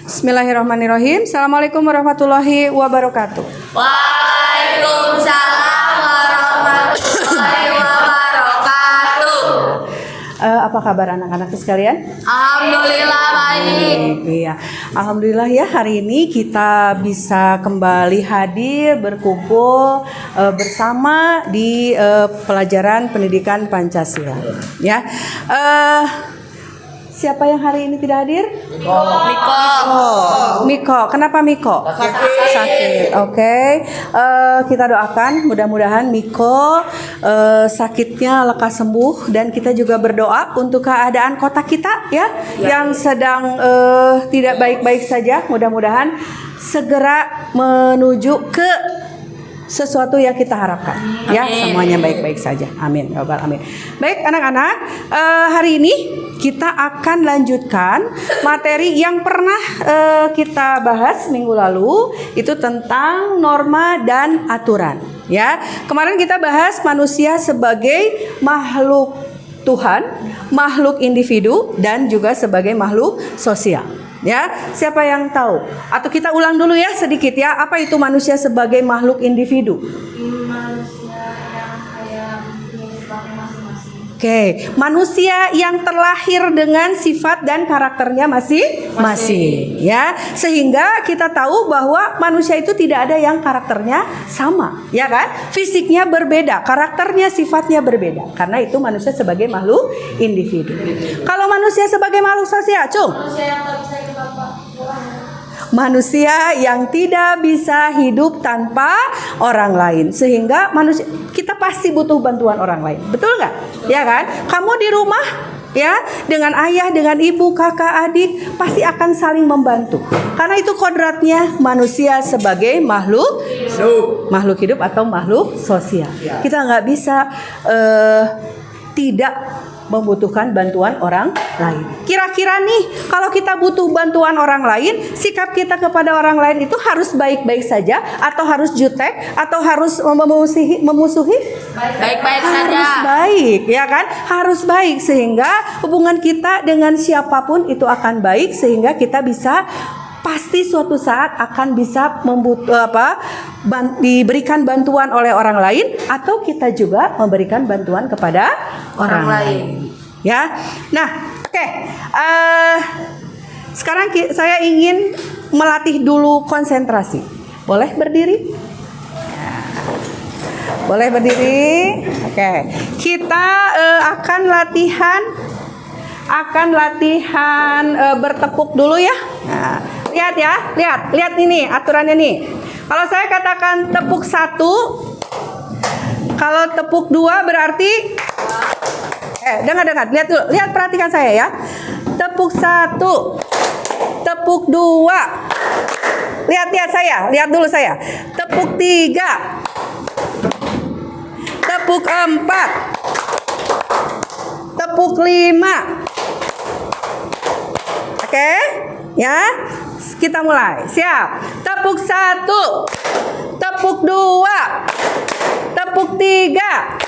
Bismillahirrahmanirrahim. Assalamualaikum warahmatullahi wabarakatuh. Waalaikumsalam warahmatullahi wabarakatuh. Apa kabar anak-anak sekalian? Alhamdulillah baik. Iya, alhamdulillah ya, hari ini kita bisa kembali hadir berkumpul bersama di pelajaran pendidikan Pancasila. Ya, siapa yang hari ini tidak hadir? Miko. Kenapa Miko? Sakit. Oke. Kita doakan mudah-mudahan Miko sakitnya lekas sembuh, dan kita juga berdoa untuk keadaan kota kita ya, yang sedang tidak baik-baik saja. Mudah-mudahan segera menuju ke sesuatu yang kita harapkan. Amin. Ya, semuanya baik-baik saja. Amin ya rabbal alamin. Baik anak-anak, hari ini kita akan lanjutkan materi yang pernah kita bahas minggu lalu, itu tentang norma dan aturan. Ya, kemarin kita bahas manusia sebagai makhluk Tuhan, makhluk individu, dan juga sebagai makhluk sosial. Ya, siapa yang tahu? Atau kita ulang dulu ya sedikit ya. Apa itu manusia sebagai makhluk individu? Manusia yang kayak punya sifatnya masing-masing. Oke, manusia yang terlahir dengan sifat dan karakternya masing-masing ya. Sehingga kita tahu bahwa manusia itu tidak ada yang karakternya sama, ya kan? Fisiknya berbeda, karakternya, sifatnya berbeda. Karena itu manusia sebagai makhluk individu. Kalau manusia sebagai makhluk sosial, Cung? Manusia yang tidak bisa hidup tanpa orang lain, sehingga manusia kita pasti butuh bantuan orang lain, betul nggak? Ya kan? Kamu di rumah ya, dengan ayah, dengan ibu, kakak, adik, pasti akan saling membantu, karena itu kodratnya manusia sebagai makhluk hidup atau makhluk sosial. Kita nggak bisa tidak membutuhkan bantuan orang lain. Kira-kira nih, kalau kita butuh bantuan orang lain, sikap kita kepada orang lain itu harus baik-baik saja, atau harus jutek, atau harus memusuhi? Baik-baik saja. Harus baik, ya kan? Harus baik, sehingga hubungan kita dengan siapapun itu akan baik, sehingga kita bisa pasti suatu saat akan bisa diberikan bantuan oleh orang lain, atau kita juga memberikan bantuan kepada orang lain. Ya, nah, oke. Sekarang saya ingin melatih dulu konsentrasi. Boleh berdiri? Boleh berdiri? Oke. Kita akan latihan bertepuk dulu ya. Nah, lihat ya, lihat ini aturannya nih. Kalau saya katakan tepuk 1, kalau tepuk 2 berarti dengar, lihat dulu, perhatikan saya ya. Tepuk 1, tepuk 2. Lihat saya, lihat dulu saya. Tepuk 3, tepuk 4, tepuk 5. Oke? Ya, kita mulai. Siap. Tepuk 1, tepuk 2, tepuk 3,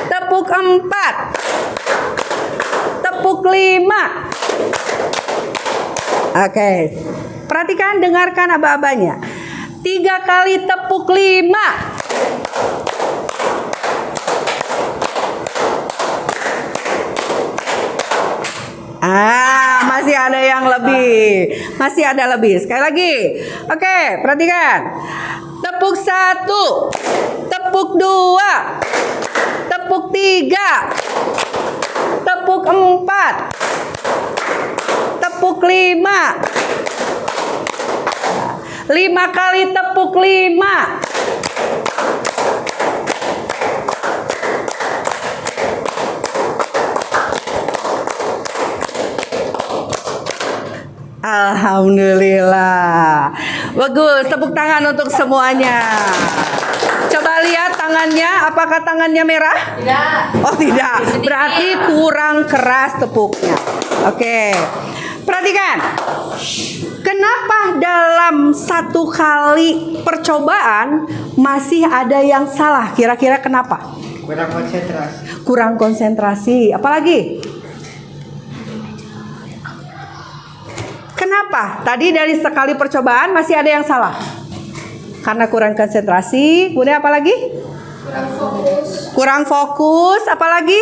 tepuk 4, tepuk 5. Oke. Perhatikan, dengarkan aba-abanya. 3 kali tepuk 5. Masih ada yang lebih. Masih ada lebih. Sekali lagi. Oke, perhatikan. Tepuk 1, tepuk 2, tepuk 3, tepuk 4, tepuk 5. 5 kali tepuk 5. Alhamdulillah. Bagus, tepuk tangan untuk semuanya. Coba lihat tangannya, apakah tangannya merah? Tidak. Oh tidak, berarti kurang keras tepuknya. Oke, perhatikan. Kenapa dalam satu kali percobaan masih ada yang salah? Kira-kira kenapa? Kurang konsentrasi. Kurang konsentrasi. Apalagi? Kenapa? Tadi dari sekali percobaan masih ada yang salah. Karena kurang konsentrasi. Kemudian apa lagi? Kurang fokus. Apa lagi?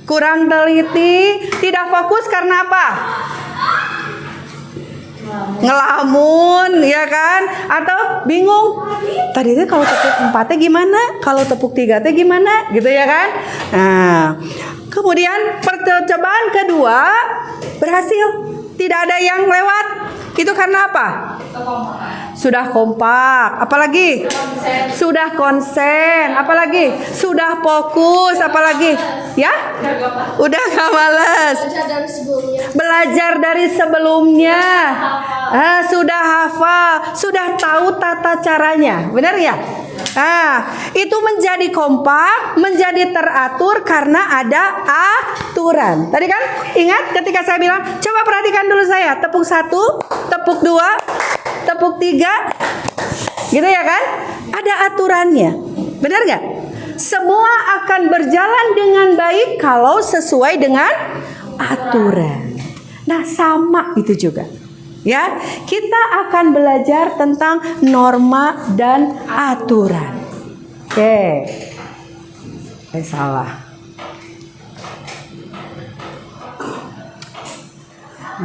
Kurang teliti. Tidak fokus karena apa? Ngelamun, ya kan? Atau bingung. Tadi itu kalau tepuk 4-nya gimana? Kalau tepuk 3-nya gimana? Gitu ya kan? Nah, kemudian percobaan kedua berhasil. Tidak ada yang lewat. Itu karena apa? Sudah kompak. Apalagi? Sudah konsen. Apalagi? Sudah fokus. Apalagi? Ya? Udah gak males. Belajar dari sebelumnya. Sudah hafal. Sudah tahu tata caranya. Benar ya? Itu menjadi kompak, menjadi teratur karena ada aturan. Tadi kan ingat ketika saya bilang, coba perhatikan dulu saya. Tepuk 1, tepuk 2, tepuk 3. Gitu ya kan? Ada aturannya. Benar nggak? Semua akan berjalan dengan baik kalau sesuai dengan aturan. Nah, sama itu juga. Ya, kita akan belajar tentang norma dan aturan. Oke. Salah.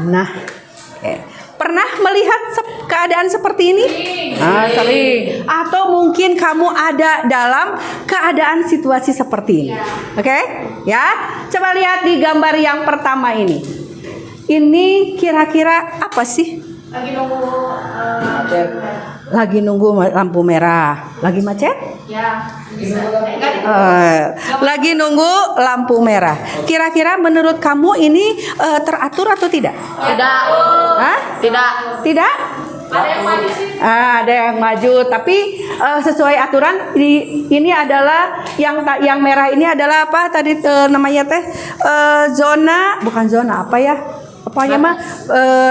Nah, pernah melihat keadaan seperti ini? Sering. Atau mungkin kamu ada dalam keadaan situasi seperti ini. Oke? Ya. Coba lihat di gambar yang pertama ini. Ini kira-kira apa sih? Lagi nunggu lampu merah. Lagi macet? Ya. Lagi nunggu lampu merah. Kira-kira menurut kamu ini teratur atau tidak? Tidak. Hah? Tidak. Tidak? Ada yang maju sih. Ada yang maju, tapi sesuai aturan ini adalah yang merah ini adalah apa tadi namanya teh zona, bukan zona apa ya? Apanya mah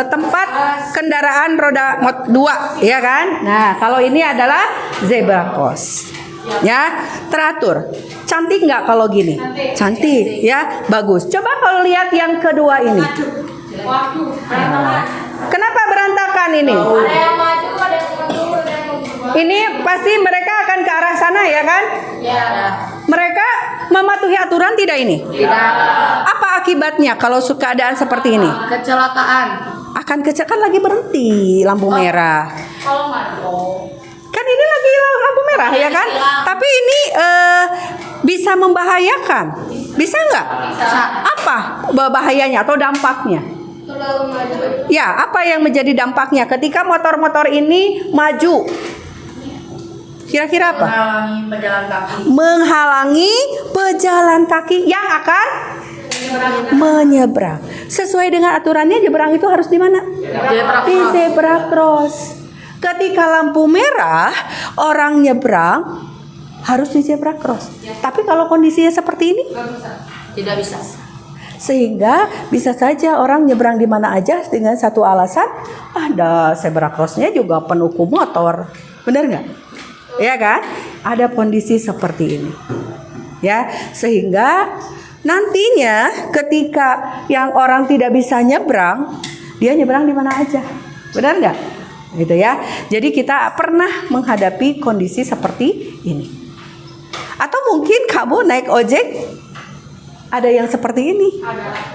tempat kendaraan roda 2, ya kan? Nah, kalau ini adalah zebra cross. Ya, teratur. Cantik nggak kalau gini? Cantik, ya, bagus. Coba kalau lihat yang kedua ini. Kenapa berantakan ini? Ada yang maju, ada yang maju, ada yang maju. Ini pasti mereka akan ke arah sana, ya kan? Ya. Mereka mematuhi aturan tidak ini? Tidak. Apa akibatnya kalau keadaan seperti ini? Kecelakaan. Akan kecelakaan, lagi berhenti lampu merah. Kalau maju. Kan ini lagi lampu merah, ya kan? Tapi ini bisa membahayakan. Bisa nggak? Bisa. Apa bahayanya atau dampaknya? Terlalu maju. Ya, apa yang menjadi dampaknya ketika motor-motor ini maju? Kira-kira apa? Menghalangi pejalan kaki. Menghalangi pejalan kaki yang akan menyeberang. Sesuai dengan aturannya, nyeberang itu harus di mana? Di zebra cross. Ketika lampu merah, orang nyebrang harus di zebra cross. Tapi kalau kondisinya seperti ini, Tidak bisa. sehingga bisa saja orang nyebrang di mana aja dengan satu alasan, ada zebra crossnya juga penuh motor. Benar nggak? Ya kan? Ada kondisi seperti ini. Ya, sehingga nantinya ketika yang orang tidak bisa nyebrang, dia nyebrang di mana aja. Benar nggak? Gitu ya. Jadi kita pernah menghadapi kondisi seperti ini. Atau mungkin kamu naik ojek ada yang seperti ini.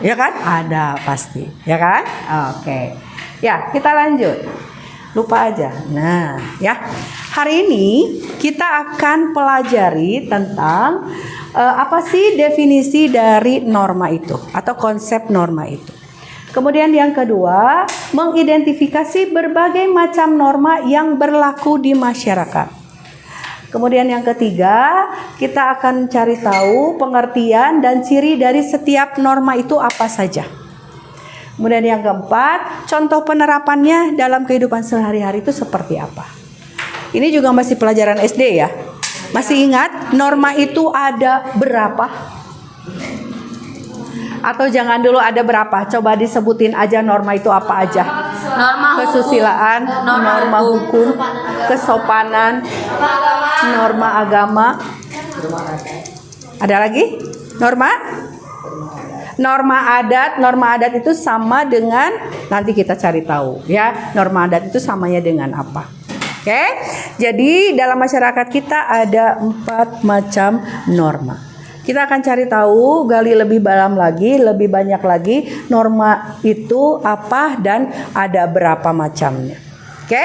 Ya kan? Ada pasti. Ya kan? Oke. Ya, kita lanjut. Lupa aja. Nah, ya. Hari ini kita akan pelajari tentang apa sih definisi dari norma itu atau konsep norma itu. Kemudian yang kedua, mengidentifikasi berbagai macam norma yang berlaku di masyarakat. Kemudian yang ketiga, kita akan cari tahu pengertian dan ciri dari setiap norma itu apa saja. Kemudian yang keempat, contoh penerapannya dalam kehidupan sehari-hari itu seperti apa. Ini juga masih pelajaran SD ya. Masih ingat norma itu ada berapa? Atau jangan dulu ada berapa? Coba disebutin aja norma itu apa aja. Norma Kesusilaan, norma hukum, kesopanan, norma agama. Ada lagi? Norma? Norma adat itu sama dengan, nanti kita cari tahu ya. Norma adat itu samanya dengan apa? Oke. Jadi dalam masyarakat kita ada 4 macam norma. Kita akan cari tahu, gali lebih dalam lagi, lebih banyak lagi norma itu apa dan ada berapa macamnya. Oke?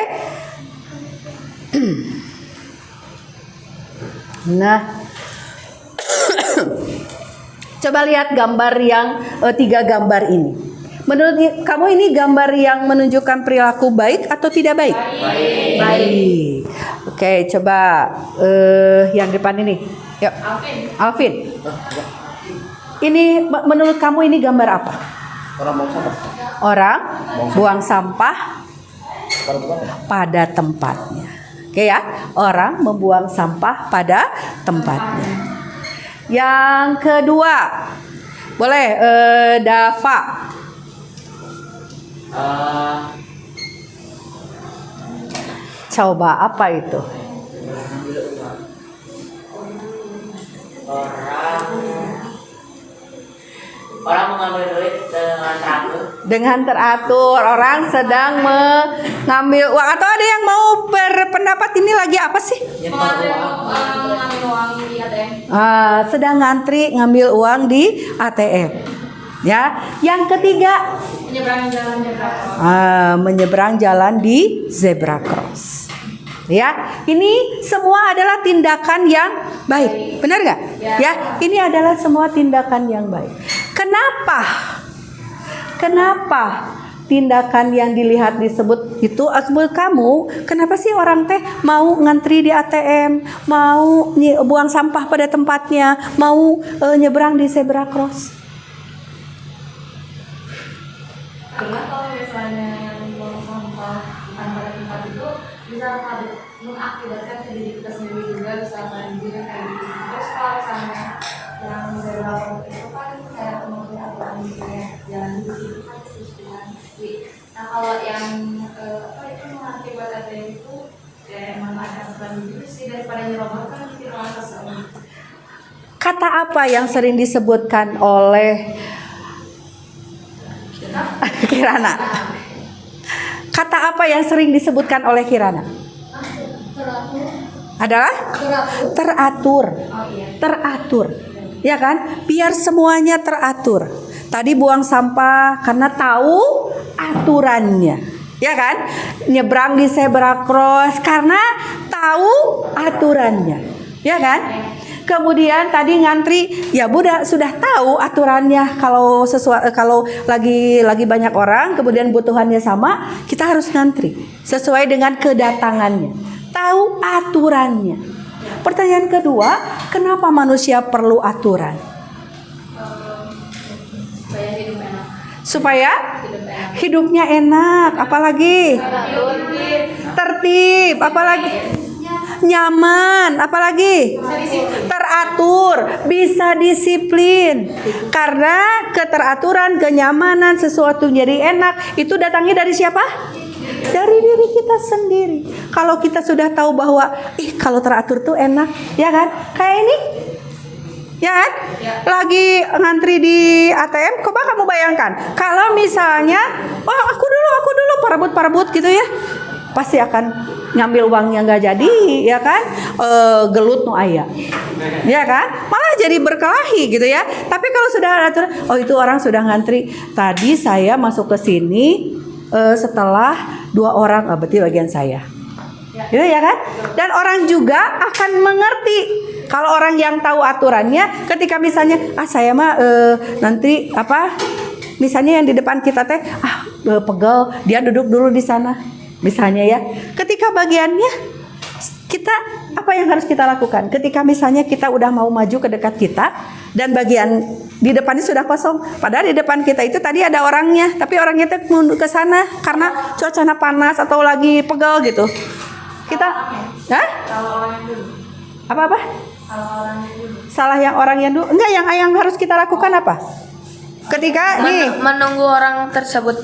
Nah, coba lihat gambar yang 3 gambar ini. Menurut kamu ini gambar yang menunjukkan perilaku baik atau tidak baik? Baik. Oke, coba yang depan ini. Yuk. Alvin. Ini menurut kamu ini gambar apa? Orang buang sampah pada tempatnya. Oke ya, orang membuang sampah pada tempatnya. Yang kedua, boleh Dava. Coba apa itu? Orang mengambil duit dengan teratur. Dengan teratur, orang sedang mengambil uang. Atau ada yang mau berpendapat ini lagi apa sih? Mengambil uang di ATM. Sedang ngantri ngambil uang di ATM. Ya, yang ketiga Menyeberang jalan zebra. menyeberang jalan di zebra cross. Ya, ini semua adalah tindakan yang baik, benar nggak? Ya, ini adalah semua tindakan yang baik. Kenapa? Kenapa tindakan yang dilihat disebut itu menurut kamu? Kenapa sih orang teh mau ngantri di ATM, mau buang sampah pada tempatnya, mau nyebrang di zebra cross? Karena kalau misalnya yang buang sampah pada tempat itu bisa mengakibatkan ke diri kita sendiri juga, bisa banjir kayak gitu. Terus kalau misalnya yang zebra cross itu kan kayak mengikuti aturan gitu ya, jalan di situ kan terus jalan. Nah kalau yang apa itu mengakibat ATM itu ya emang ada aturan gitu sih, daripada nyerobot kan kita malah kesel. Kata apa yang sering disebutkan oleh Kirana? Kata apa yang sering disebutkan oleh Kirana? Adalah teratur. Teratur. Ya kan? Biar semuanya teratur. Tadi buang sampah karena tahu aturannya. Ya kan? Nyebrang di zebra cross karena tahu aturannya. Ya kan? Kemudian tadi ngantri, ya sudah tahu aturannya. Kalau lagi banyak orang, kemudian kebutuhannya sama, kita harus ngantri sesuai dengan kedatangannya. Tahu aturannya. Pertanyaan kedua, kenapa manusia perlu aturan? Supaya hidup enak. Supaya hidupnya enak, apalagi tertib, apalagi nyaman, apalagi teratur, bisa disiplin. Karena keteraturan, kenyamanan, sesuatu jadi enak itu datangnya dari siapa? Dari diri kita sendiri. Kalau kita sudah tahu bahwa kalau teratur tuh enak, ya kan? Kayak ini, ya kan? Lagi ngantri di ATM, coba kamu bayangkan. Kalau misalnya, aku dulu, parebut gitu ya, pasti akan ngambil uangnya nggak jadi, ya kan? Gelut nu aya, ya kan? Malah jadi berkelahi gitu ya. Tapi kalau sudah atur, itu orang sudah ngantri. Tadi saya masuk ke sini setelah 2 orang, berarti bagian saya, gitu ya kan? Dan orang juga akan mengerti. Kalau orang yang tahu aturannya, ketika misalnya, saya mah nanti misalnya yang di depan kita teh, pegel, dia duduk dulu di sana. Misalnya ya, ketika bagiannya kita apa yang harus kita lakukan? Ketika misalnya kita udah mau maju ke dekat kita dan bagian di depannya sudah kosong, padahal di depan kita itu tadi ada orangnya, tapi orangnya itu mundur ke sana karena cuacanya panas atau lagi pegel gitu. Kita, Kalau orang yang dulu. apa? Salah orang yang dulu. Salah yang orang yang dulu? Enggak, yang harus kita lakukan apa? Ketika Menunggu orang tersebut.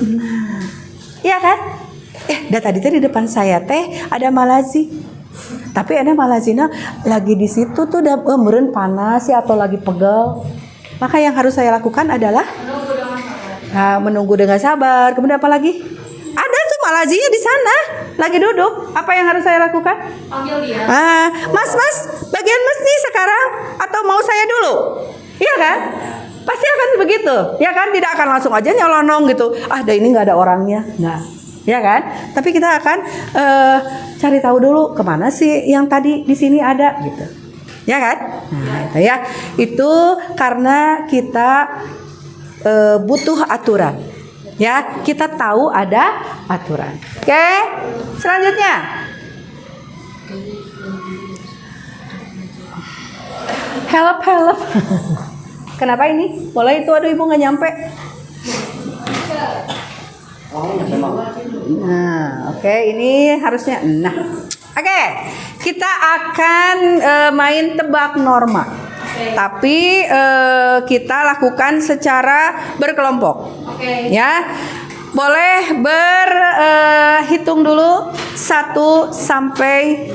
iya kan? Tadi di depan saya teh ada Malazi. Tapi ada Malazina lagi di situ tuh udah meureun panas ya atau lagi pegel. Maka yang harus saya lakukan adalah menunggu dengan sabar. Kemudian apa lagi? Ada tuh malazinya di sana, lagi duduk. Apa yang harus saya lakukan? Panggil dia. Mas, bagian mas nih sekarang atau mau saya dulu? Iya kan? Pasti akan begitu, ya kan? Tidak akan langsung aja nyelonong gitu. Ini nggak ada orangnya, nggak, ya kan? Tapi kita akan cari tahu dulu kemana sih yang tadi di sini ada, gitu, ya kan? Nah, itu ya, itu karena kita butuh aturan, ya. Kita tahu ada aturan. Oke, selanjutnya. Help. Kenapa ini? Boleh itu, aduh ibu nggak nyampe. Nah, oke, ini harusnya. Nah, oke, kita akan main tebak norma. Tapi kita lakukan secara berkelompok. Ya, boleh berhitung dulu 1 sampai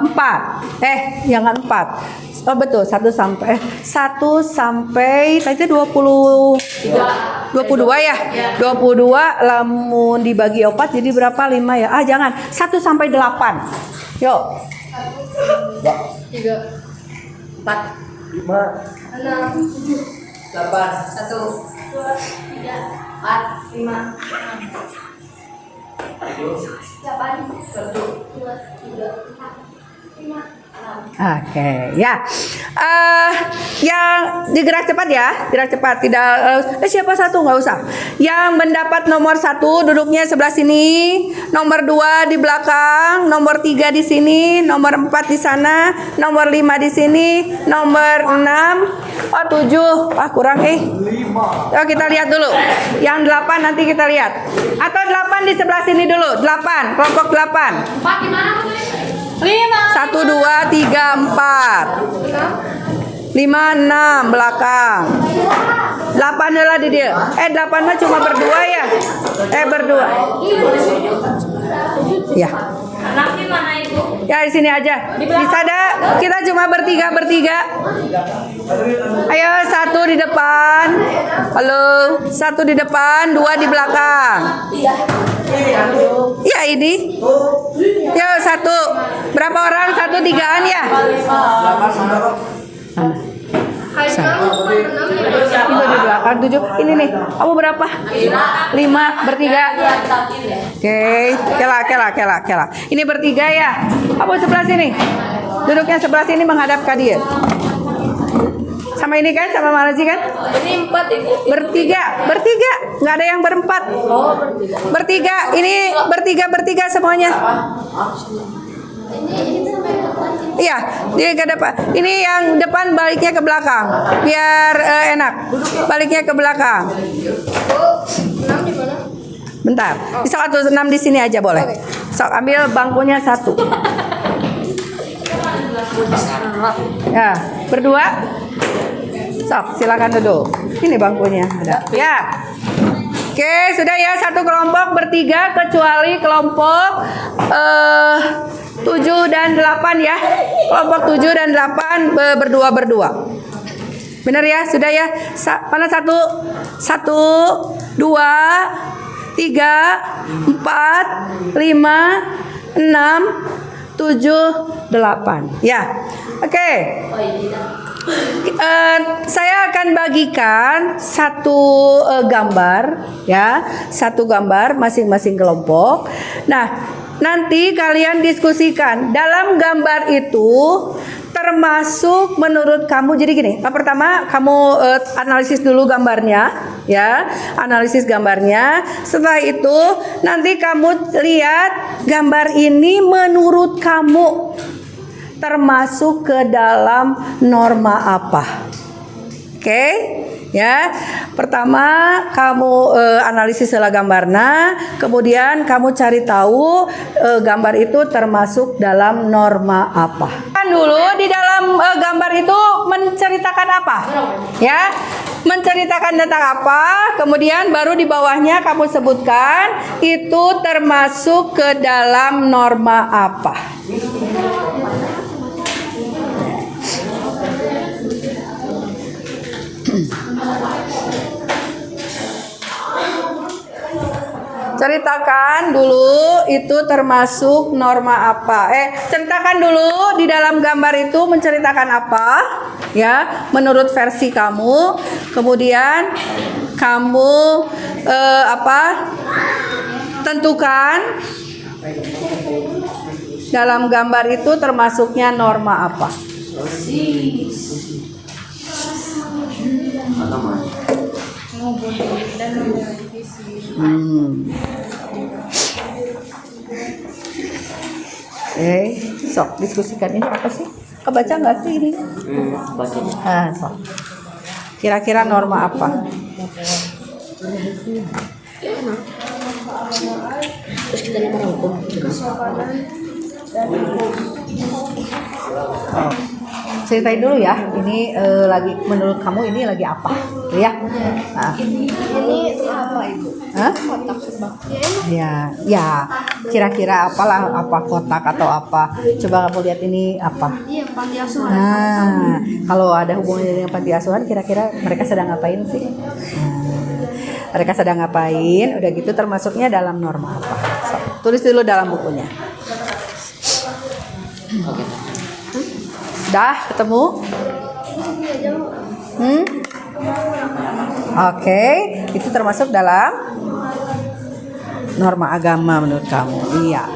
4. Jangan 4. Oh betul, 1 sampai tadi 22 ya. 22 lamun dibagi 4 jadi berapa? 5 ya. Jangan. 1 sampai 8. Yuk. 3, 4, 5, 6, 8, 1, 2, 3, 4, 5, 8, 1, 2, 3, 4, 5. Oke, ya. Yang digerak cepat ya, gerak cepat. Tidak siapa satu nggak usah. Yang mendapat nomor 1 duduknya sebelah sini, nomor 2 di belakang, nomor 3 di sini, nomor 4 di sana, nomor 5 di sini, nomor 6, 7, kurang Yuk kita lihat dulu. Yang 8 nanti kita lihat. Atau 8 di sebelah sini dulu. 8, kelompok 8. 4 gimana? 5. 1, 2, 3, 4. 5, 6 belakang. 8 adalah di dia. 8 mah cuma berdua ya. Berdua. Ya. Anak di mana ibu? Ya di sini aja. Bisa ada. Kita cuma bertiga. Ayo 1 di depan. Halo. 1 di depan, 2 di belakang. Ya ini. Yo 1. Berapa orang? 1 3-an ya? Ini di belakang 7. Ini nih. Kamu berapa? 5 bertiga. Oke, kela. Ini bertiga ya. Kamu sebelah sini. Duduknya sebelah sini menghadap ke dia. Sama ini kan, sama Malazi kan? Ini 4 ibu. Bertiga. Nggak ada yang berempat. Bertiga. Ini bertiga semuanya. Iya, dia ke depan. Ini yang depan baliknya ke belakang, biar enak. Baliknya ke belakang. 6 di mana? Bentar. Bisa 6 di sini aja boleh. Sok ambil bangkunya 1. Ya, berdua. Sok, silakan duduk. Ini bangkunya ada. Ya. Oke, sudah ya, 1 kelompok bertiga kecuali kelompok 7 dan 8 ya. Kelompok 7 dan 8 berdua. Benar ya? Sudah ya? Mana 1, 2, 3, 4, 5, 6, 7, 8. Ya. Oke. Saya akan bagikan 1 gambar ya, 1 gambar masing-masing kelompok. Nah, nanti kalian diskusikan dalam gambar itu termasuk menurut kamu. Jadi gini, pertama kamu analisis dulu gambarnya ya, analisis gambarnya. Setelah itu nanti kamu lihat gambar ini menurut kamu termasuk ke dalam norma apa. Oke? Ya, pertama kamu analisis gambarnya, kemudian kamu cari tahu gambar itu termasuk dalam norma apa. Kan dulu di dalam gambar itu menceritakan apa? Ya, menceritakan tentang apa, kemudian baru di bawahnya kamu sebutkan itu termasuk ke dalam norma apa. Ceritakan dulu itu termasuk norma apa? Ceritakan dulu di dalam gambar itu menceritakan apa? Ya, menurut versi kamu. Kemudian kamu tentukan dalam gambar itu termasuknya norma apa? Sok diskusikan ini apa sih? Kebaca nggak sih ini? Bacanya. Sok. Kira-kira norma apa? Terus kita merangkum. Oh. Ceritain dulu ya. Ini lagi menurut kamu ini lagi apa? Gitu ya. Nah. Ini apa Ibu? Hah? Kotak sebab. Ya, kira-kira apalah, apa kotak atau apa? Coba kamu lihat ini apa? Iya, panti asuhan. Nah, kalau ada hubungannya dengan panti asuhan, kira-kira mereka sedang ngapain sih? Mereka sedang ngapain? Udah gitu termasuknya dalam norma apa? So, tulis dulu dalam bukunya. Oke. Dah ketemu? Oke, itu termasuk dalam norma agama menurut kamu? Iya.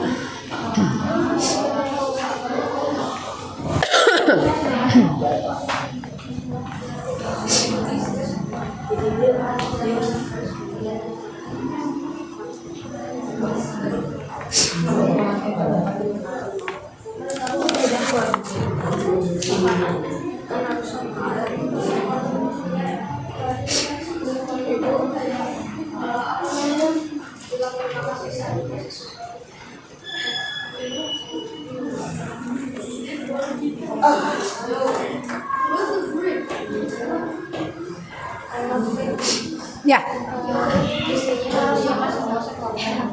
Ya.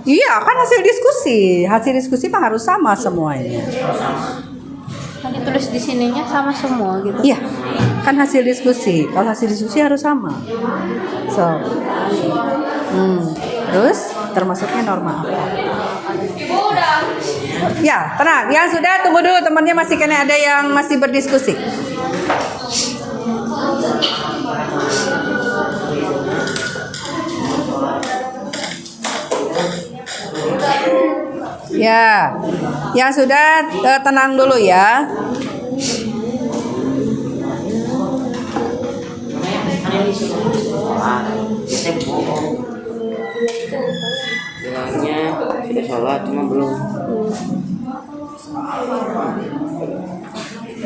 Iya, kan hasil diskusi. Hasil diskusi mah harus sama semuanya. Kan ditulis di sininya sama semua gitu. Iya, kan hasil diskusi. Kalau hasil diskusi harus sama. So, terus termasuknya norma apa? Ya, tenang. Yang sudah tunggu dulu, temannya masih kena ada yang masih berdiskusi. Ya, yang sudah tenang dulu ya. Bilangnya sudah sholat cuma belum.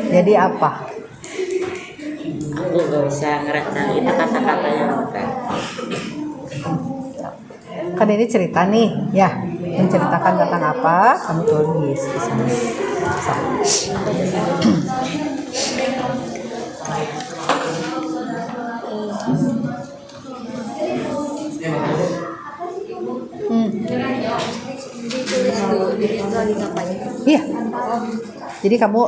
Jadi apa? Aku nggak bisa ngerasain kata-kata yang benar. Kan ini cerita nih, ya. Menceritakan tentang apa? Kamu tulis di sini. Iya. Jadi kamu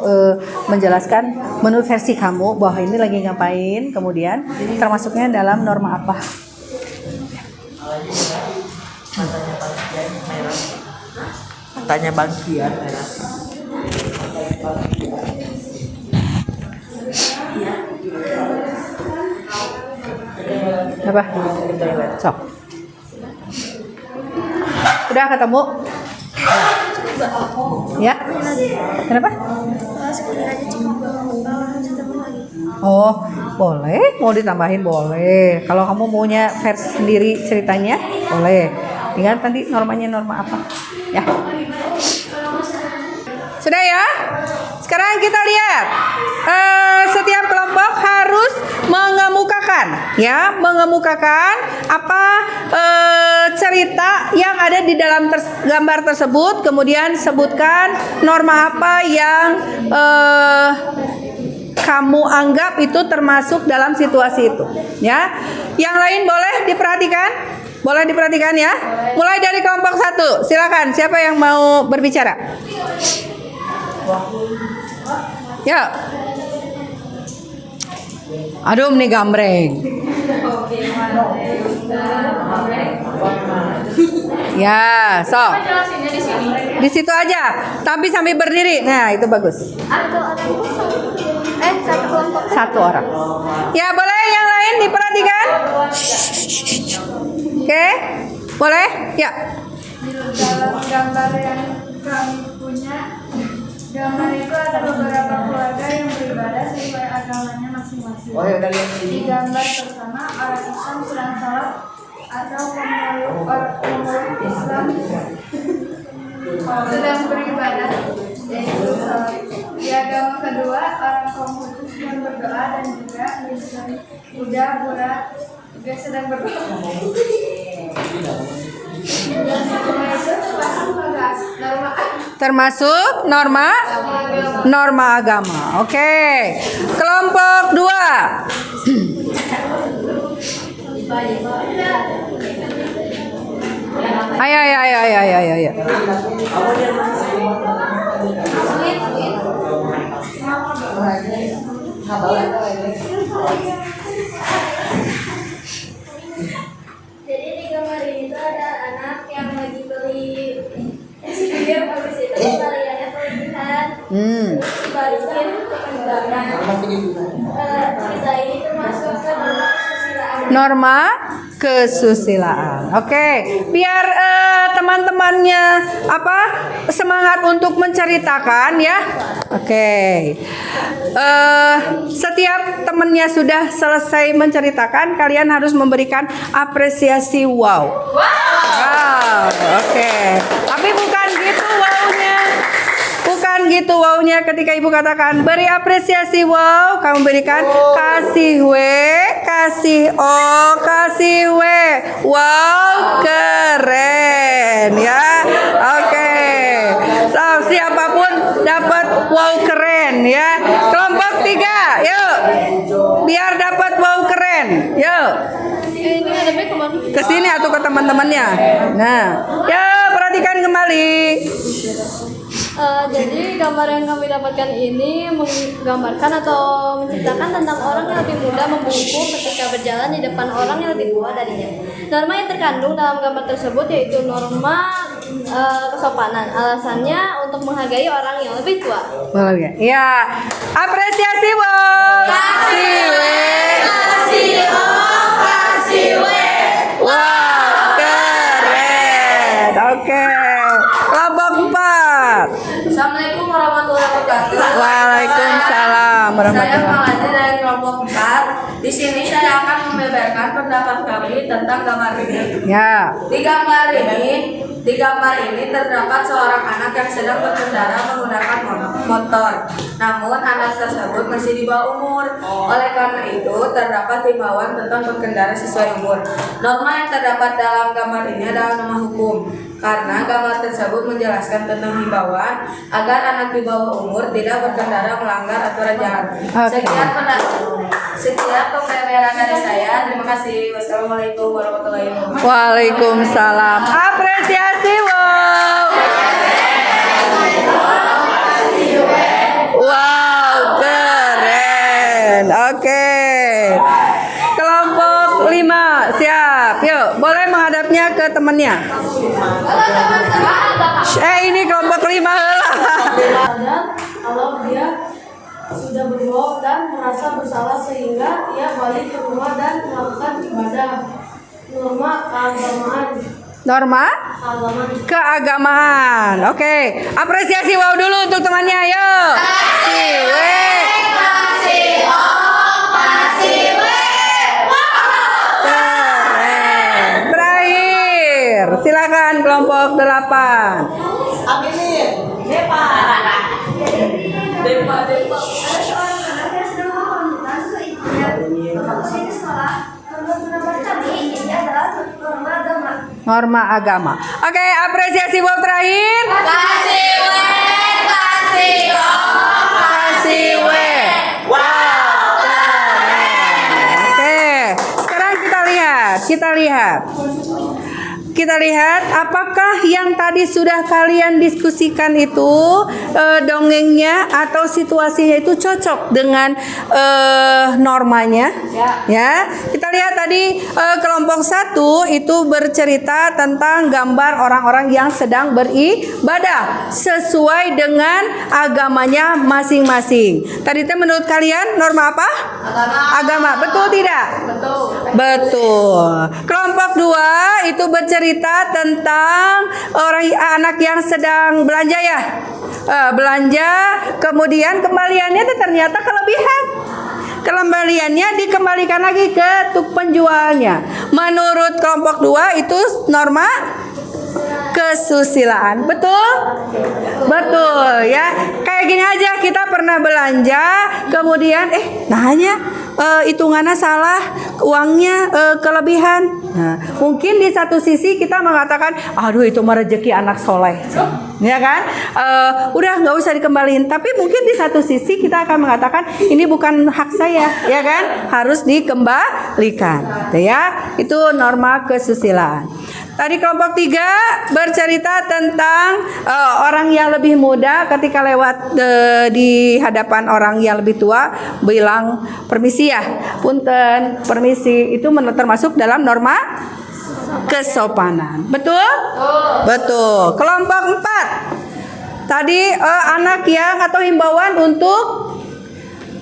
menjelaskan menurut versi kamu bahwa ini lagi ngapain, kemudian termasuknya dalam norma apa? Tanya bagian merah. Apa? Sok. Udah ketemu? Ya? Kenapa? Oh, boleh. Mau ditambahin boleh. Kalau kamu maunya versi sendiri ceritanya, boleh. Tinggal nanti normanya norma apa? Ya. Sudah ya? Sekarang kita lihat. Setiap kelompok harus mengemukakan apa cerita yang ada di dalam gambar tersebut. Kemudian sebutkan norma apa yang kamu anggap itu termasuk dalam situasi itu. Ya. Yang lain boleh diperhatikan? Boleh diperhatikan ya. Mulai dari kelompok 1. Silakan. Siapa yang mau berbicara? Ya. Aduh, nih gambreng. Ya, so. Apa jelasinnya di sini? Di situ aja, tapi sambil berdiri. Nah, itu bagus. Satu kelompok. Satu orang. Ya, boleh yang lain diperhatikan? Oke, boleh? Ya. Dalam gambar yang kami punya, gambar itu ada beberapa keluarga yang beribadah sesuai agamanya masing-masing. Di gambar pertama, orang Islam sedang salat atau pemeluk Islam sedang beribadah, yaitu salat. Di agama kedua, orang Konfusius sedang berdoa dan juga Buddha juga sedang berdoa. Dan semua itu Termasuk norma agama. Oke. Kelompok 2. Ayo. Jadi di gambar ini tuh ada anak yang lagi beli dia habis itu kembaliannya kelebihan terus dibalikin ke belakang. Cerita ini termasuk ke Norma kesusilaan. Oke, biar teman-temannya semangat untuk menceritakan ya. Oke. Setiap temannya sudah selesai menceritakan, kalian harus memberikan apresiasi wow. Wow. Oke. Tapi bukan gitu wow-nya. Bukan gitu wow-nya ketika ibu katakan beri apresiasi wow, kamu berikan kasih W, kasih O, kasih W. Wow, keren ya. Oke. So, siapapun dapat wow keren ya. Kelompok 3, yuk. Biar dapat wow keren. Yuk. Ini ada kemana? Ke sini atau ke teman-temannya. Nah, ya perhatikan kembali. Jadi gambar yang kami dapatkan ini menggambarkan atau menceritakan tentang orang yang lebih muda membungkuk ketika berjalan di depan orang yang lebih tua darinya. Norma yang terkandung dalam gambar tersebut yaitu norma kesopanan. Alasannya untuk menghargai orang yang lebih tua. Boleh ya. Apresiasi wow. Kasih W. kasih O kasih W. Wow, keren. Oke. Kelompok 4. Assalamualaikum warahmatullahi wabarakatuh. Waalaikumsalam Saya warahmatullahi Maladi dari kelompok 4. Di sini saya akan membeberkan pendapat kami tentang gambar ini. Ya. Di gambar ini terdapat seorang anak yang sedang berkendara menggunakan motor. Namun anak tersebut masih di bawah umur. Oleh karena itu terdapat himbauan tentang berkendara sesuai umur. Norma yang terdapat dalam gambar ini adalah norma hukum. Karena gambar tersebut menjelaskan tentang himbauan agar anak di bawah umur tidak berkendara melanggar aturan jalan. Sekian pembelajaran dari saya. Terima kasih. Wassalamualaikum warahmatullahi wabarakatuh. Waalaikumsalam. Apresiasi wow. Wow, keren. Oke. Kelompok 5, siap. Yuk, boleh menghadapnya ke temannya. Ini kelompok 5 lah. Kalau dia sudah berbohong dan merasa bersalah sehingga ia balik ke rumah dan melakukan ibadah. Norma keagamaan. Norma keagamaan. Oke, apresiasi wow dulu untuk temannya. Yuk. Kasih W. Kasih O, kasih W. Keren. Terakhir, silakan kelompok 8. Ada seorang anak yang sedang melakukan sesuatu ibunya. Waktu di sekolah, menurut kami ini adalah norma agama. Norma agama. Oke, apresiasi wow terakhir. Kasih W, kasih O, Kasih W. Wow, keren. Oke, sekarang kita lihat. kita lihat apakah yang tadi sudah kalian diskusikan itu dongengnya atau situasinya itu cocok dengan normanya? Ya. Kita lihat tadi kelompok 1 itu bercerita tentang gambar orang-orang yang sedang beribadah sesuai dengan agamanya masing-masing. Tadi teh menurut kalian norma apa? Agama. Betul tidak? Betul. Kelompok 2 itu bercerita tentang anak yang sedang belanja ya. Belanja, kemudian kembaliannya itu ternyata kelebihan. Kembaliannya dikembalikan lagi ke penjualnya. Menurut kelompok 2 itu norma kesusilaan. Betul? Betul ya. Kayak gini aja, kita pernah belanja, kemudian nanya hitungannya salah, uangnya kelebihan. Nah, mungkin di satu sisi kita mengatakan, aduh itu mah rezeki anak soleh, ya kan? Udah nggak usah dikembaliin. Tapi mungkin di satu sisi kita akan mengatakan ini bukan hak saya, ya kan? Harus dikembalikan, ya. Itu norma kesusilaan. Tadi kelompok 3 bercerita tentang orang yang lebih muda ketika lewat di hadapan orang yang lebih tua bilang permisi ya, punten, permisi. Itu termasuk dalam norma kesopanan. Betul? Betul. Kelompok 4 tadi anak yang atau himbauan untuk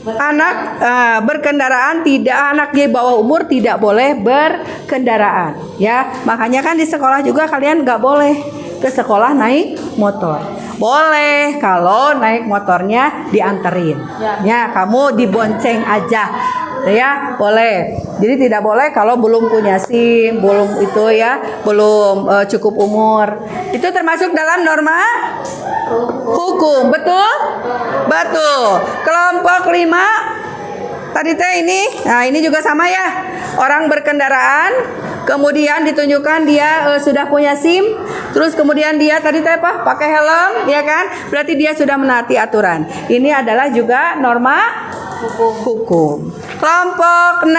anak berkendaraan, tidak, anak di bawah umur tidak boleh berkendaraan ya. Makanya kan di sekolah juga kalian nggak boleh ke sekolah naik motor. Boleh kalau naik motornya dianterin ya, kamu dibonceng aja ya, boleh. Jadi tidak boleh kalau belum punya SIM, belum itu ya, belum cukup umur. Itu termasuk dalam norma hukum. Betul? Betul. Kelompok 5 tadi teh ini, nah ini juga sama ya. Orang berkendaraan, kemudian ditunjukkan dia sudah punya SIM, terus kemudian dia tadi teh apa? Pakai helm, ya kan? Berarti dia sudah menaati aturan. Ini adalah juga norma hukum. Kelompok 6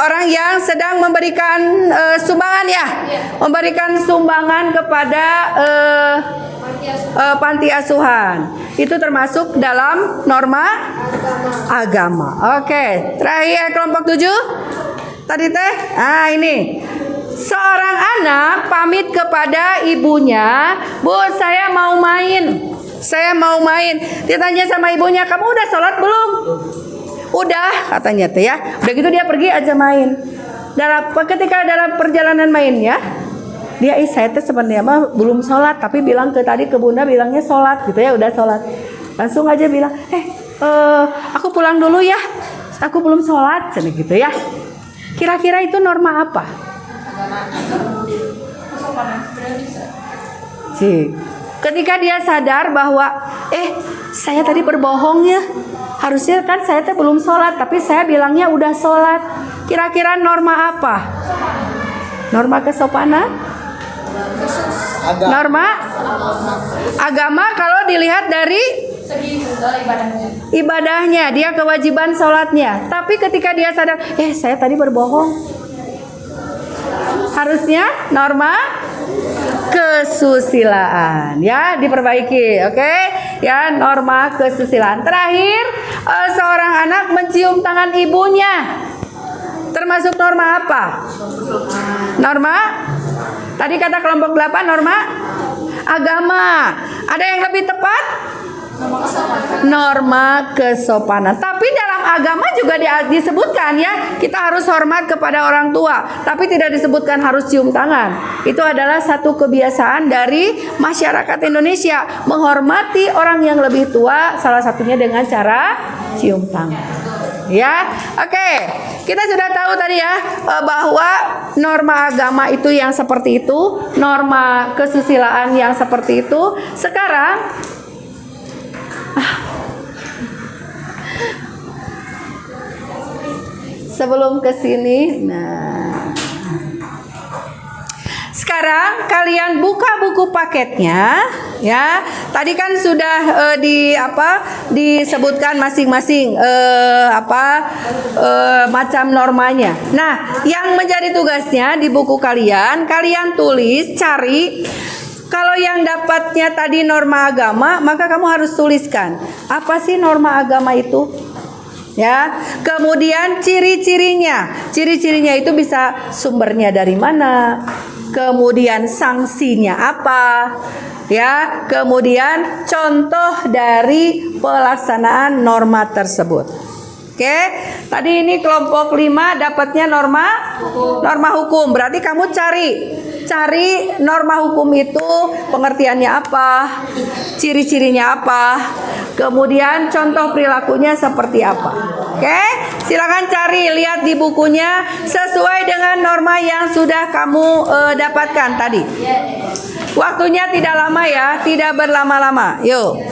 orang yang sedang memberikan sumbangan ya, memberikan sumbangan kepada panti asuhan. Itu termasuk dalam norma agama. Oke, terakhir kelompok 7 tadi teh. Ini seorang anak pamit kepada ibunya, "Bu, saya mau main. Saya mau main." Ditanya sama ibunya, "Kamu udah sholat belum?" "Udah," katanya teh ya. Udah gitu dia pergi aja main. Ketika dalam perjalanan mainnya, dia saya teh sebenarnya mah belum sholat, tapi bilang tadi ke bunda bilangnya sholat gitu ya, udah sholat. Langsung aja bilang, aku pulang dulu ya, aku belum sholat, gitu ya. Kira-kira itu norma apa? Ketika dia sadar bahwa saya tadi berbohong ya, harusnya kan saya teh belum sholat, tapi saya bilangnya udah sholat. Kira-kira norma apa? Norma kesopanan? Norma agama kalau dilihat dari ibadahnya, dia kewajiban sholatnya. Tapi ketika dia sadar, saya tadi berbohong, harusnya norma kesusilaan ya diperbaiki. Oke ya, norma kesusilaan. Terakhir, seorang anak mencium tangan ibunya, termasuk norma apa? Norma tadi kata kelompok 8 norma agama. Ada yang lebih tepat? Norma kesopanan. Tapi dalam agama juga disebutkan ya, kita harus hormat kepada orang tua, tapi tidak disebutkan harus cium tangan. Itu adalah satu kebiasaan dari masyarakat Indonesia, menghormati orang yang lebih tua, salah satunya dengan cara cium tangan. Ya, oke. Kita sudah tahu tadi ya bahwa norma agama itu yang seperti itu, norma kesusilaan yang seperti itu. Sekarang sebelum ke sini, sekarang kalian buka buku paketnya Ya, tadi kan sudah disebutkan masing-masing macam normanya. Nah, yang menjadi tugasnya di buku kalian tulis, cari. Kalau yang dapatnya tadi norma agama, maka kamu harus tuliskan apa sih norma agama itu. Ya, kemudian ciri-cirinya. Ciri-cirinya itu bisa sumbernya dari mana, kemudian sanksinya apa, ya, kemudian contoh dari pelaksanaan norma tersebut. Oke, tadi ini kelompok 5 dapatnya norma hukum. Berarti kamu cari norma hukum itu pengertiannya apa, ciri-cirinya apa, kemudian contoh perilakunya seperti apa. Oke, silakan cari, lihat di bukunya sesuai dengan norma yang sudah kamu dapatkan tadi. Waktunya tidak lama ya, tidak berlama-lama. Yuk.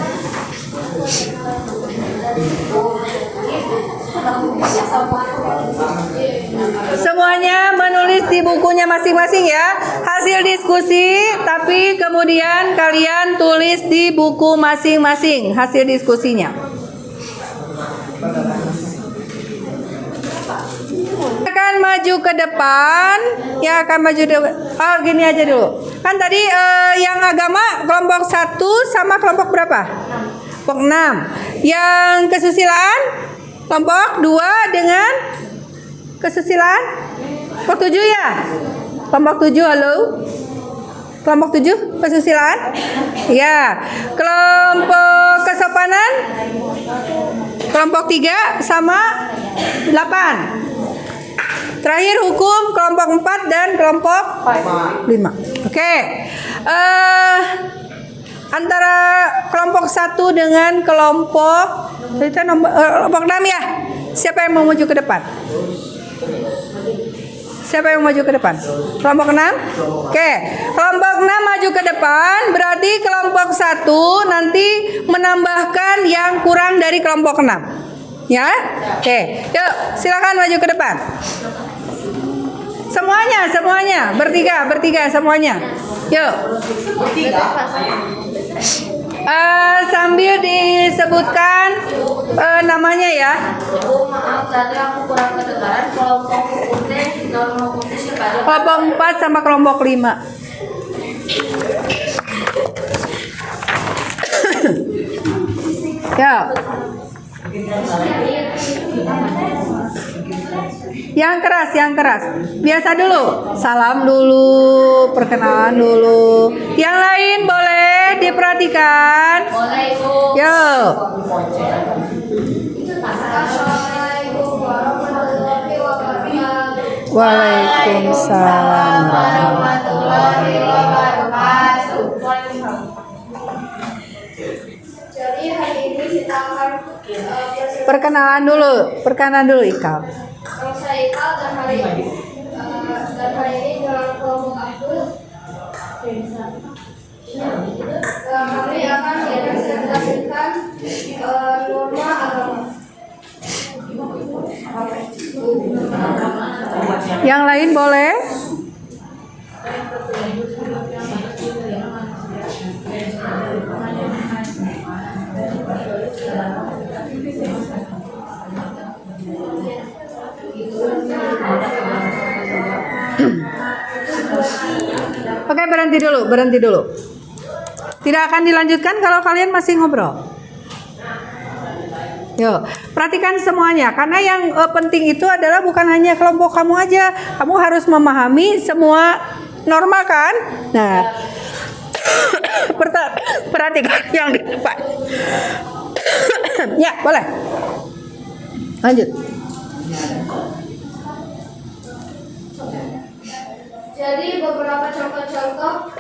Semuanya menulis di bukunya masing-masing ya. Hasil diskusi, tapi kemudian kalian tulis di buku masing-masing hasil diskusinya. Akan maju ke depan, ya akan maju depan. Oh, gini aja dulu. Kan tadi yang agama kelompok 1 sama kelompok berapa? Kelompok 6. Yang kesusilaan kelompok 2 dengan kesusilaan kelompok 7 ya? Kelompok 7, halo? Kelompok 7 kesusilaan? Ya. Kelompok kesopanan? Kelompok 3 sama 8. Terakhir hukum kelompok 4 dan kelompok 5. Oke. Antara kelompok 1 dengan kelompok 6 ya. Siapa yang mau maju ke depan? Siapa yang maju ke depan? Kelompok 6? Oke. Kelompok 6 maju ke depan, berarti kelompok 1 nanti menambahkan yang kurang dari kelompok 6. Ya? Oke. Yuk, silakan maju ke depan. Semuanya, bertiga semuanya. Yuk. Sambil disebutkan namanya ya. Maaf, tadi aku kurang kedengaran. Kelompok hukum teh, norma hukum teh siapa aja? Kelompok 4 sama kelompok 5. Ya. Yang keras. Biasa dulu. Salam dulu, perkenalan dulu. Yang lain boleh diperhatikan. Boleh, Ibu. Yuk. Assalamualaikum warahmatullahi wabarakatuh. Waalaikumsalam. Warahmatullahi wabarakatuh. Jadi hari ini kita akan Perkenalan dulu Ikal. saya Ikal dan hari ini dalam kelompok aku kami akan menjelaskan norma agama. Yang lain boleh? Oke, berhenti dulu. Tidak akan dilanjutkan kalau kalian masih ngobrol. Yuk, perhatikan semuanya, karena yang penting itu adalah bukan hanya kelompok kamu aja. Kamu harus memahami semua norma kan? Nah, perhatikan yang di depan. Ya, boleh. Lanjut. Jadi beberapa contoh-contoh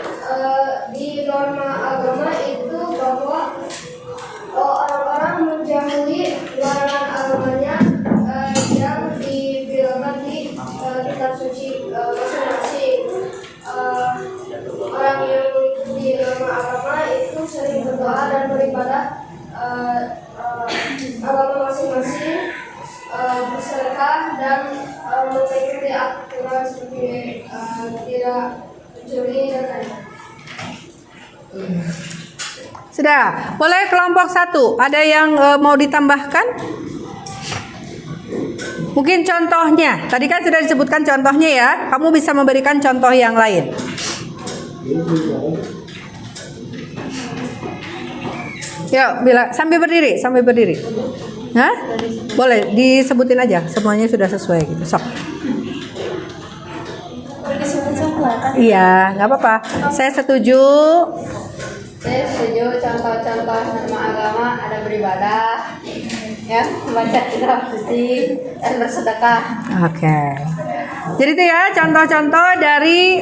di norma agama itu bahwa orang-orang menjauhi larangan agamanya yang dibilangkan di kitab suci masing-masing. Orang yang mengikuti norma agama itu sering berdoa dan beribadah agama masing-masing, bersedekah dan mengikuti aturan seperti tidak mencuri dan lain-lain. Sudah. Boleh kelompok 1. Ada yang mau ditambahkan? Mungkin contohnya. Tadi kan sudah disebutkan contohnya ya. Kamu bisa memberikan contoh yang lain. Yuk, bila sambil berdiri. Hah? Boleh disebutin aja. Semuanya sudah sesuai gitu. Sok. Iya, nggak apa-apa. Saya setuju. Saya setuju contoh-contoh norma agama ada beribadah, ya, membaca kitab suci dan bersedekah. Oke. Jadi itu ya contoh-contoh dari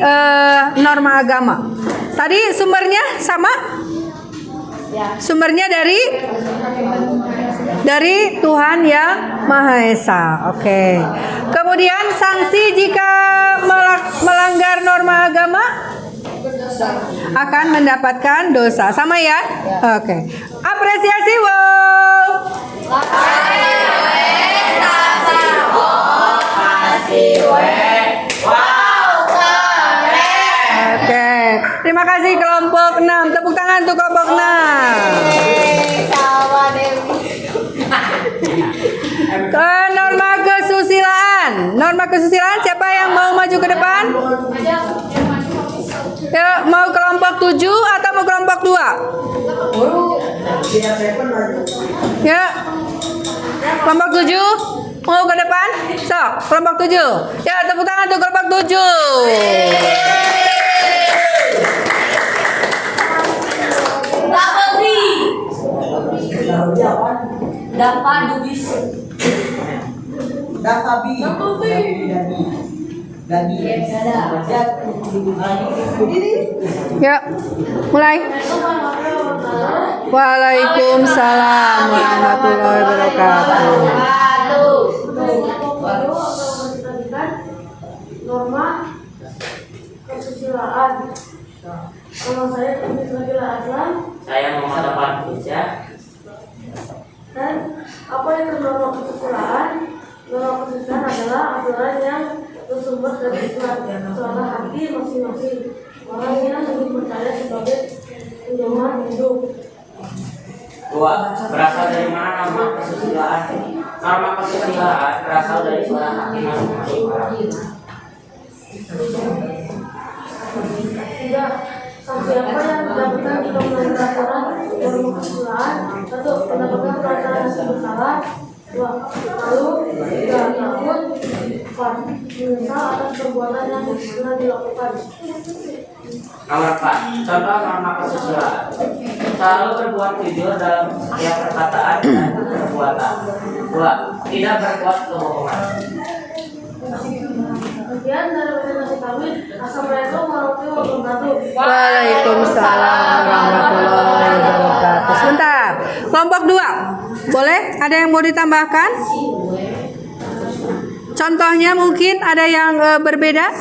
norma agama. Tadi sumbernya sama? Ya. Sumbernya dari Tuhan Yang Maha Esa. Oke. Kemudian sanksi jika melanggar norma agama akan mendapatkan dosa. Sama ya? Oke. Apresiasi wow. Oke. Terima kasih kelompok 6. Tepuk tangan untuk kelompok 6. Ke norma kesusilaan. Norma kesusilaan siapa yang mau maju ke depan? Ya, mau kelompok 7 atau mau kelompok 2? Ya. Kelompok 7 mau ke depan? Sok, kelompok 7. Ya, tepuk tangan untuk kelompok 7. Ya, mulai. Waalaikumsalam warahmatullahi wabarakatuh. Norma kesusilaan. Kalau saya sebagai Aslam Saya Muhammad Afan Puja. dan apa itu norma kesusilaan? Norma kesusilaan adalah aturan yang bersumber dari Islam, suara hati masing-masing orang yang dipercaya sebagai pedoman hidup. 2. Berasal dari mana norma kesusilaan? Norma kesusilaan berasal dari suara hati masing-masing orang. 3. Sanksi apa yang mendapatkan jika melanggar aturan norma kesusilaan? 1. Mendapatkan perasaan bersalah. 2. Lalu 3. Takut. 4. Menyesal atas perbuatan yang sudah dilakukan. Nomor 4. Contoh norma kesusilaan. Selalu berbuat jujur dalam setiap perkataan dan perbuatan. 2. Tidak berbuat kebohongan. Sekian dari presentasi kami. Assalamualaikum warahmatullahi wabarakatuh. Waalaikumsalam warahmatullahi wabarakatuh. Sebentar. Kelompok 2. Boleh? Ada yang mau ditambahkan? Contohnya mungkin ada yang berbeda?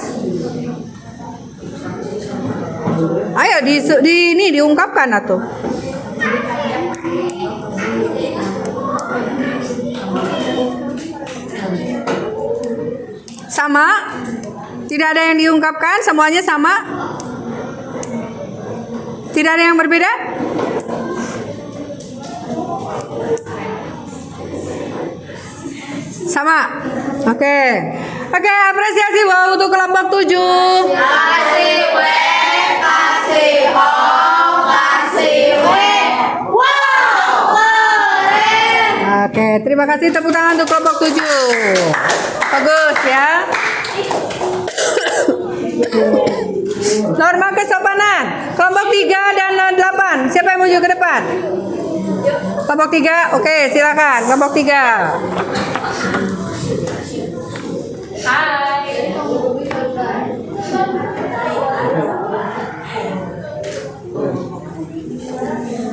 Ayo ini diungkapkan atau? Sama? Tidak ada yang diungkapkan, semuanya sama? Tidak ada yang berbeda? Sama? Oke. Oke, apresiasi wow untuk kelompok 7. Oke, terima kasih, tepuk tangan untuk kelompok 7. Bagus ya. Norma kesopanan kelompok 3 dan 8. Siapa yang maju ke depan? Kelompok 3. Oke, silakan kelompok 3.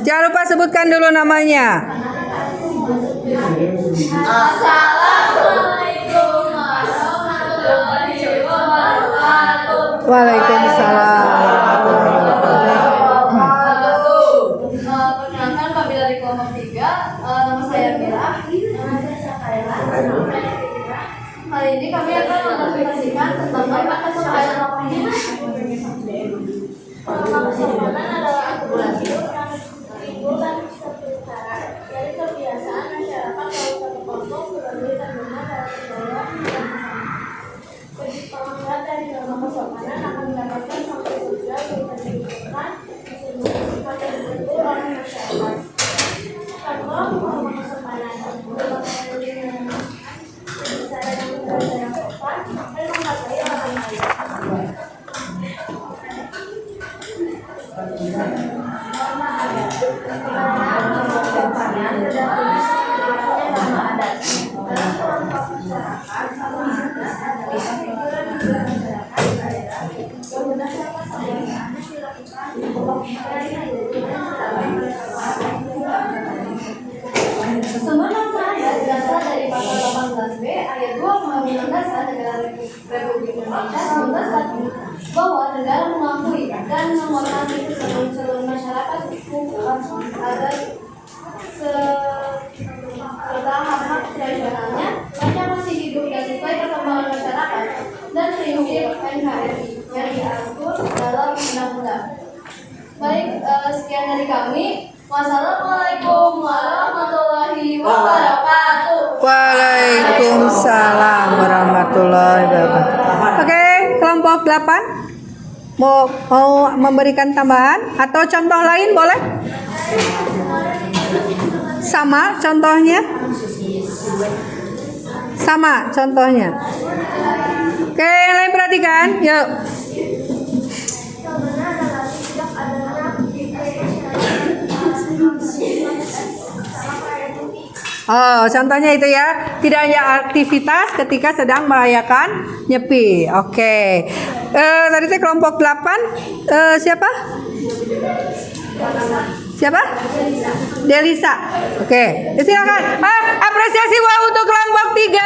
Jangan lupa sebutkan dulu namanya. Waalaikumsalam. Perkenalkan kami dari kelompok 3. Nama saya Mira. Kali ini kami akan mempresentasikan tentang norma kesopanan. Norma kesopanan adalah akumulasi Sesungguhnya dasar dari pasal 18B ayat 2 Undang-Undang Dasar Negara Republik Indonesia 1945 bahwa negara mengakui dan menghormati seluruh masyarakat hukum agar serta hak-hak tradisionalnya yang masih hidup dan sesuai perkembangan masyarakat dan prinsip NKRI yang diatur dalam undang-undang. Baik, sekian dari kami. Wassalamualaikum warahmatullahi wabarakatuh. Waalaikumsalam warahmatullahi wabarakatuh. Oke, kelompok 8 mau memberikan tambahan atau contoh lain boleh? Sama contohnya? Sama contohnya. Oke, yang lain perhatikan. Yuk. Oh, contohnya itu ya, tidak hanya aktivitas ketika sedang merayakan Nyepi. Oke. Tadi saya kelompok 8 siapa? Siapa? Delisa. Oke, silakan. Apresiasi untuk kelompok 3.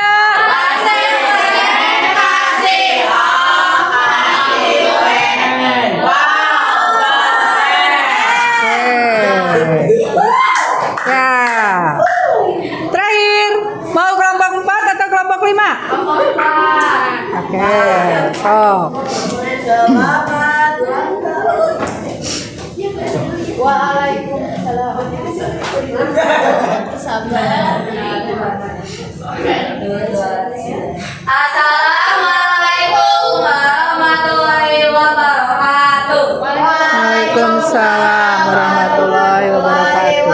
Ya. Terakhir, mau kelompok 4 atau kelompok 5? Kelompok 4. Oke. Oh. Waalaikumsalam. Assalamualaikum warahmatullahi wabarakatuh. Waalaikumsalam warahmatullahi wabarakatuh.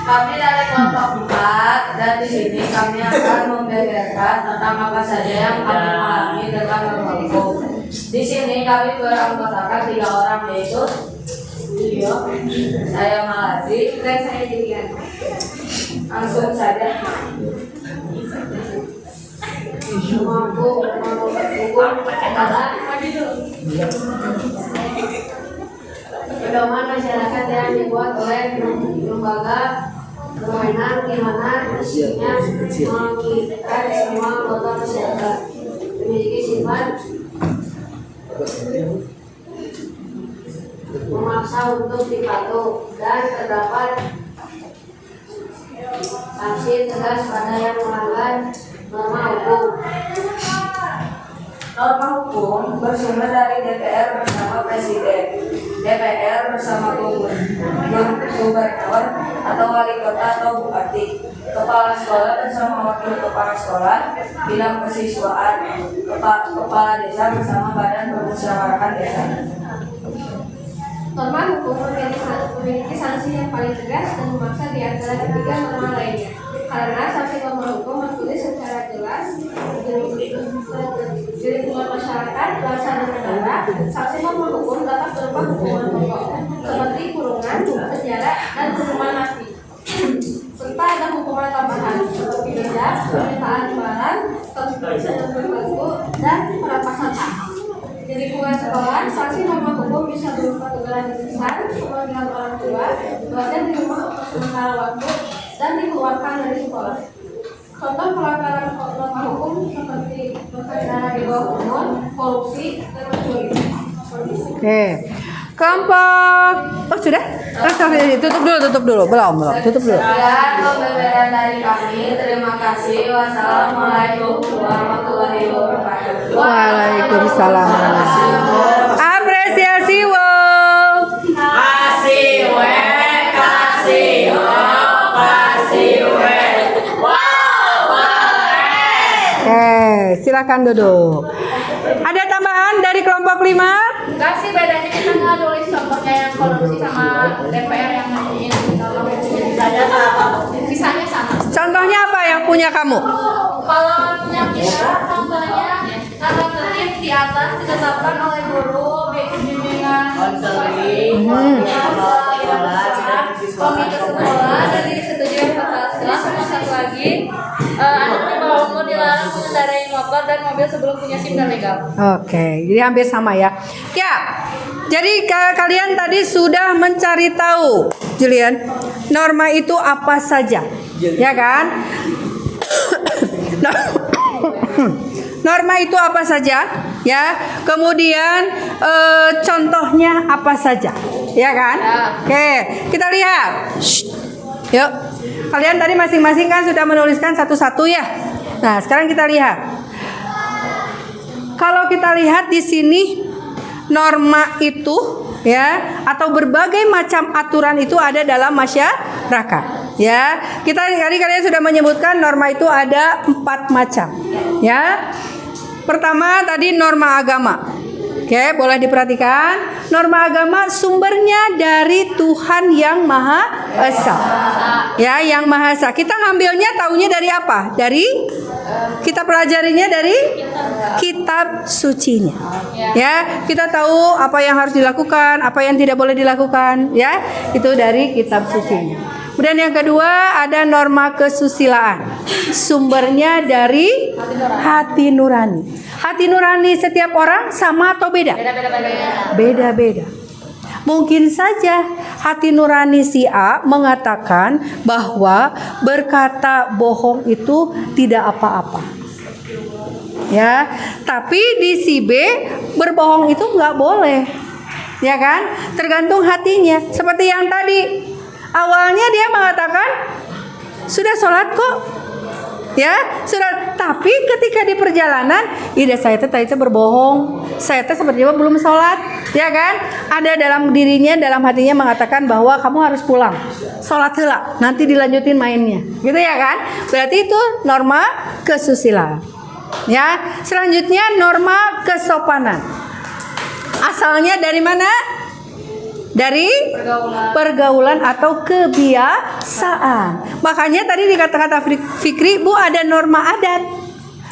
Kami dari kelompok 4 dan di sini kami akan membeberkan tentang apa saja yang kami alami dengan kelompok. Di sini kami beranggotakan 3 orang, yaitu saya Maladi dan saya Dilian. Langsung saja. Pedoman masyarakat yang dibuat oleh lembaga permainan di mana isinya mengikat semua anggota masyarakat memiliki sifat memaksa untuk dipatuh dan terdapat sanksi tegas pada yang melanggar norma hukum. Norma hukum bersumber dari DPR bersama Presiden, DPR bersama gubernur atau wali kota atau bupati, kepala sekolah bersama wakil kepala sekolah, bidang kesiswaan, kepala desa bersama badan permusyawaratan desa. Norma hukum memiliki sanksi yang paling tegas dan memaksa di antara ketiga norma lainnya. Karena sanksi norma hukum tertulis secara jelas di lingkungan masyarakat, bangsa dan negara. Sanksi norma hukum dapat berupa hukuman pokok seperti kurungan, penjara, dan hukuman mati. Serta ada hukuman tambahan seperti denda, penyitaan barang, tertutup berlaku, dan perampasan hak. Di lingkungan sekolah, sanksi norma hukum bisa berupa teguran lisan, pemanggilan orang tua, dosen di rumah untuk sementara waktu, dan dikeluarkan dari sekolah. Contoh pelanggaran norma hukum seperti berkendara di bawah umur, korupsi, dan mencuri. Oke. Kelompok. Oh, sudah? Tutup dulu. Belum. Tutup dulu. Sekian pembeberan dari kami. Terima kasih. Wassalamualaikum warahmatullahi wabarakatuh. Waalaikumsalam. Apresiasi Kasih Oke, silakan duduk. Ada tambahan dari kelompok 5? Enggak sih, bedanya kita nggak nulis contohnya yang korupsi sama DPR yang ini kalau sisanya sama. Contohnya apa yang punya kamu? Kalau yang kita contohnya Tata tertib di atas ditetapkan oleh guru, bimbingan konseling, komite sekolah, dan disetujui oleh kepala sekolah. Sama satu lagi, anak di bawah umur dilarang mengendarai motor dan mobil sebelum punya SIM dan legal. Oke, jadi hampir sama ya. Ya, jadi kalian tadi sudah mencari tahu, Julian, norma itu apa saja, ya kan? Norma itu apa saja, ya? Kemudian contohnya apa saja, ya kan? Oke, kita lihat. Yuk, kalian tadi masing-masing kan sudah menuliskan satu-satu ya. Nah, sekarang kita lihat. Kalau kita lihat di sini norma itu ya atau berbagai macam aturan itu ada dalam masyarakat ya. Kita tadi kalian sudah menyebutkan norma itu ada 4 macam ya. Pertama tadi norma agama. Oke, boleh diperhatikan. Norma agama sumbernya dari Tuhan yang Maha Esa. Ya, yang Maha Esa. Kita ngambilnya taunya dari apa? Dari kita pelajarinya dari kitab sucinya. Ya, kita tahu apa yang harus dilakukan, apa yang tidak boleh dilakukan, ya. Itu dari kitab sucinya. Kemudian yang kedua ada norma kesusilaan. Sumbernya dari hati nurani. Hati nurani setiap orang sama atau beda? Beda-beda. Mungkin saja hati nurani si A mengatakan bahwa berkata bohong itu tidak apa-apa. Ya, tapi di si B berbohong itu nggak boleh. Ya kan? Tergantung hatinya. Seperti yang tadi. Awalnya dia mengatakan sudah sholat kok. Ya, sudah. Tapi ketika di perjalanan, ide saya tadi berbohong. Saya sepertinya belum sholat, ya kan? Ada dalam dirinya, dalam hatinya mengatakan bahwa kamu harus pulang, sholat heula, nanti dilanjutin mainnya, gitu ya kan? Berarti itu norma kesusilaan. Ya, selanjutnya norma kesopanan. Asalnya dari mana? Dari pergaulan atau kebiasaan. Makanya tadi di kata-kata Fikri, Bu, ada norma adat.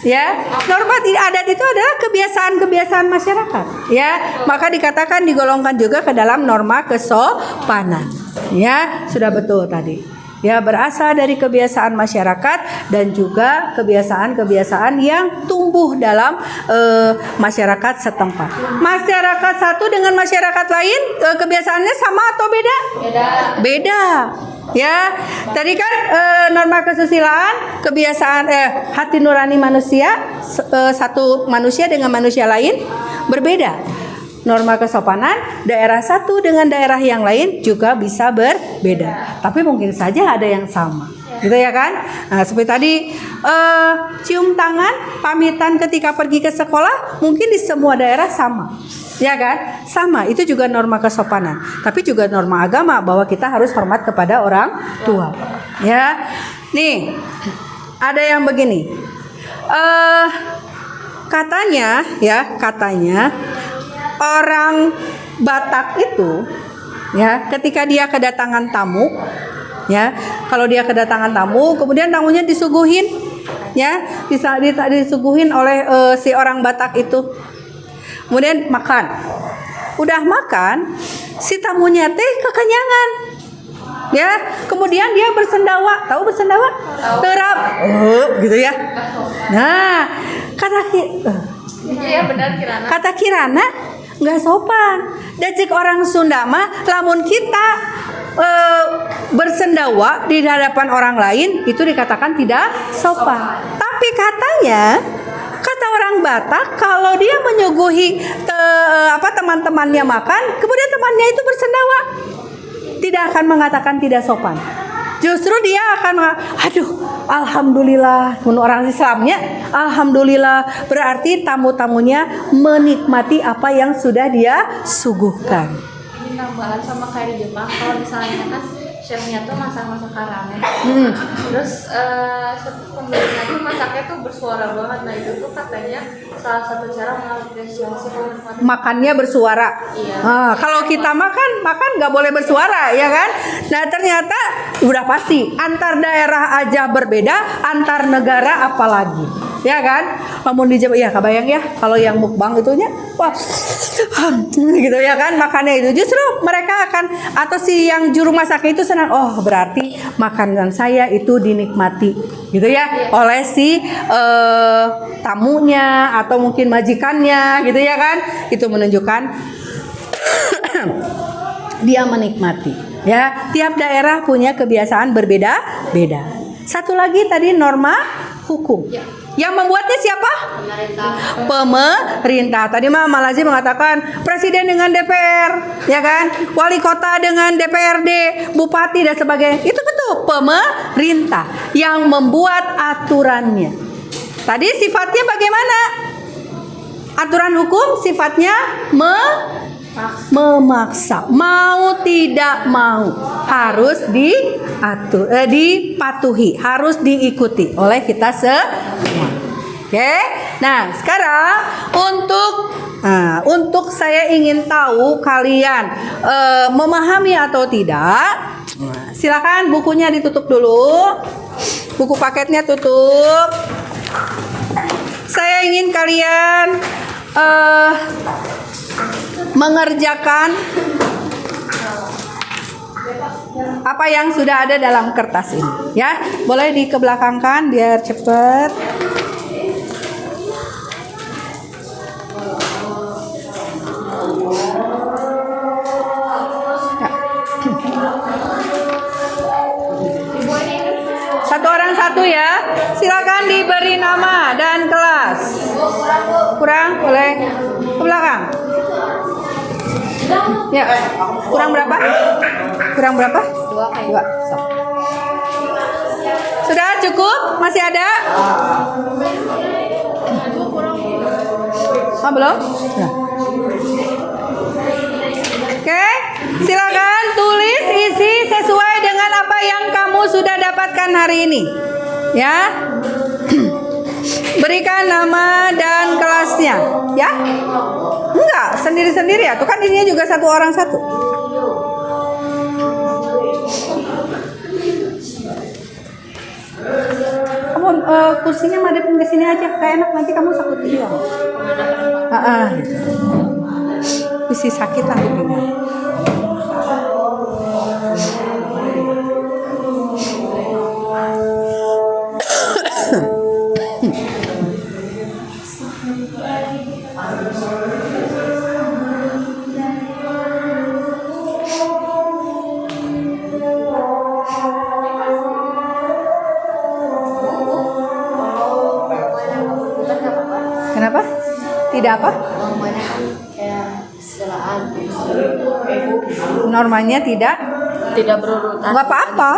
Ya, norma adat itu adalah kebiasaan-kebiasaan masyarakat. Ya, maka dikatakan digolongkan juga ke dalam norma kesopanan. Ya, sudah betul tadi. Ya, berasal dari kebiasaan masyarakat dan juga kebiasaan-kebiasaan yang tumbuh dalam masyarakat setempat. Masyarakat satu dengan masyarakat lain kebiasaannya sama atau beda? Beda. Ya, tadi kan norma kesusilaan, kebiasaan hati nurani manusia satu manusia dengan manusia lain berbeda. Norma kesopanan daerah satu dengan daerah yang lain juga bisa berbeda, tapi mungkin saja ada yang sama, gitu ya kan? Nah, seperti tadi cium tangan, pamitan ketika pergi ke sekolah, mungkin di semua daerah sama, ya kan? Sama, itu juga norma kesopanan, tapi juga norma agama bahwa kita harus hormat kepada orang tua, ya. Nih, ada yang begini, katanya orang Batak itu ya ketika dia kedatangan tamu ya, kalau dia kedatangan tamu kemudian tamunya disuguhin ya, disuguhin oleh si orang Batak itu, kemudian makan, udah makan si tamunya teh kekenyangan ya, kemudian dia bersendawa, tahu bersendawa? Terap gitu ya. Nah, kata Kirana nggak sopan. Dacik orang Sunda mah lamun kita bersendawa di hadapan orang lain itu dikatakan tidak sopan. Tapi katanya kata orang Batak kalau dia menyuguhi teman-temannya makan, kemudian temannya itu bersendawa, tidak akan mengatakan tidak sopan. Justru dia akan aduh, alhamdulillah, menurut orang Islamnya, alhamdulillah, berarti tamu-tamunya menikmati apa yang sudah dia suguhkan. Ini tambahan sama kayak di Jepang, kalau misalnya kan chefnya tuh masak-masak ramen. Terus pembelinya tuh masaknya tuh bersuara banget. Nah itu tuh katanya salah satu cara mengapresiasi penikmat. Makannya bersuara. Iya. Kalau kita makan nggak boleh bersuara, ya kan? Nah ternyata udah pasti antar daerah aja berbeda, antar negara apalagi, ya kan? Namun di Jawa, ya kebayang ya kalau yang mukbang itunya, wah, gitu ya kan? Makannya itu justru mereka akan atau si yang juru masaknya itu senang. Oh berarti makanan saya itu dinikmati, gitu ya, oleh si tamunya atau mungkin majikannya, gitu ya kan? Itu menunjukkan dia menikmati. Ya, tiap daerah punya kebiasaan berbeda-beda. Satu lagi tadi norma hukum. Yang membuatnya siapa? Pemerintah. Tadi Mama Malazi mengatakan presiden dengan DPR, ya kan? Wali kota dengan DPRD, bupati dan sebagainya. Itu betul, pemerintah yang membuat aturannya. Tadi sifatnya bagaimana? Aturan hukum sifatnya memaksa, mau tidak mau harus diatur, dipatuhi, harus diikuti oleh kita semua. Oke, nah sekarang untuk saya ingin tahu kalian memahami atau tidak. Silakan bukunya ditutup dulu, buku paketnya tutup. Saya ingin kalian mengerjakan apa yang sudah ada dalam kertas ini, ya. Boleh dikebelakangkan biar cepat. Satu orang satu ya. Silakan diberi nama dan kelas. Kurang boleh ke belakang. Ya, kurang berapa? Kurang berapa? Dua. So. Sudah cukup? Masih ada? Oh, belum? Ya. Oke, silakan tulis isi sesuai dengan apa yang kamu sudah dapatkan hari ini. Ya. Berikan nama dan kelasnya, ya? Enggak, sendiri-sendiri ya. Tuh kan isinya juga satu orang satu. Kamu kursinya madepin ke sini aja, kayak enak nanti kamu sakit juga. Gitu. Isi sakit lah gitu. Kenapa? Tidak apa? Normanya tidak berurutan. nggak apa-apa.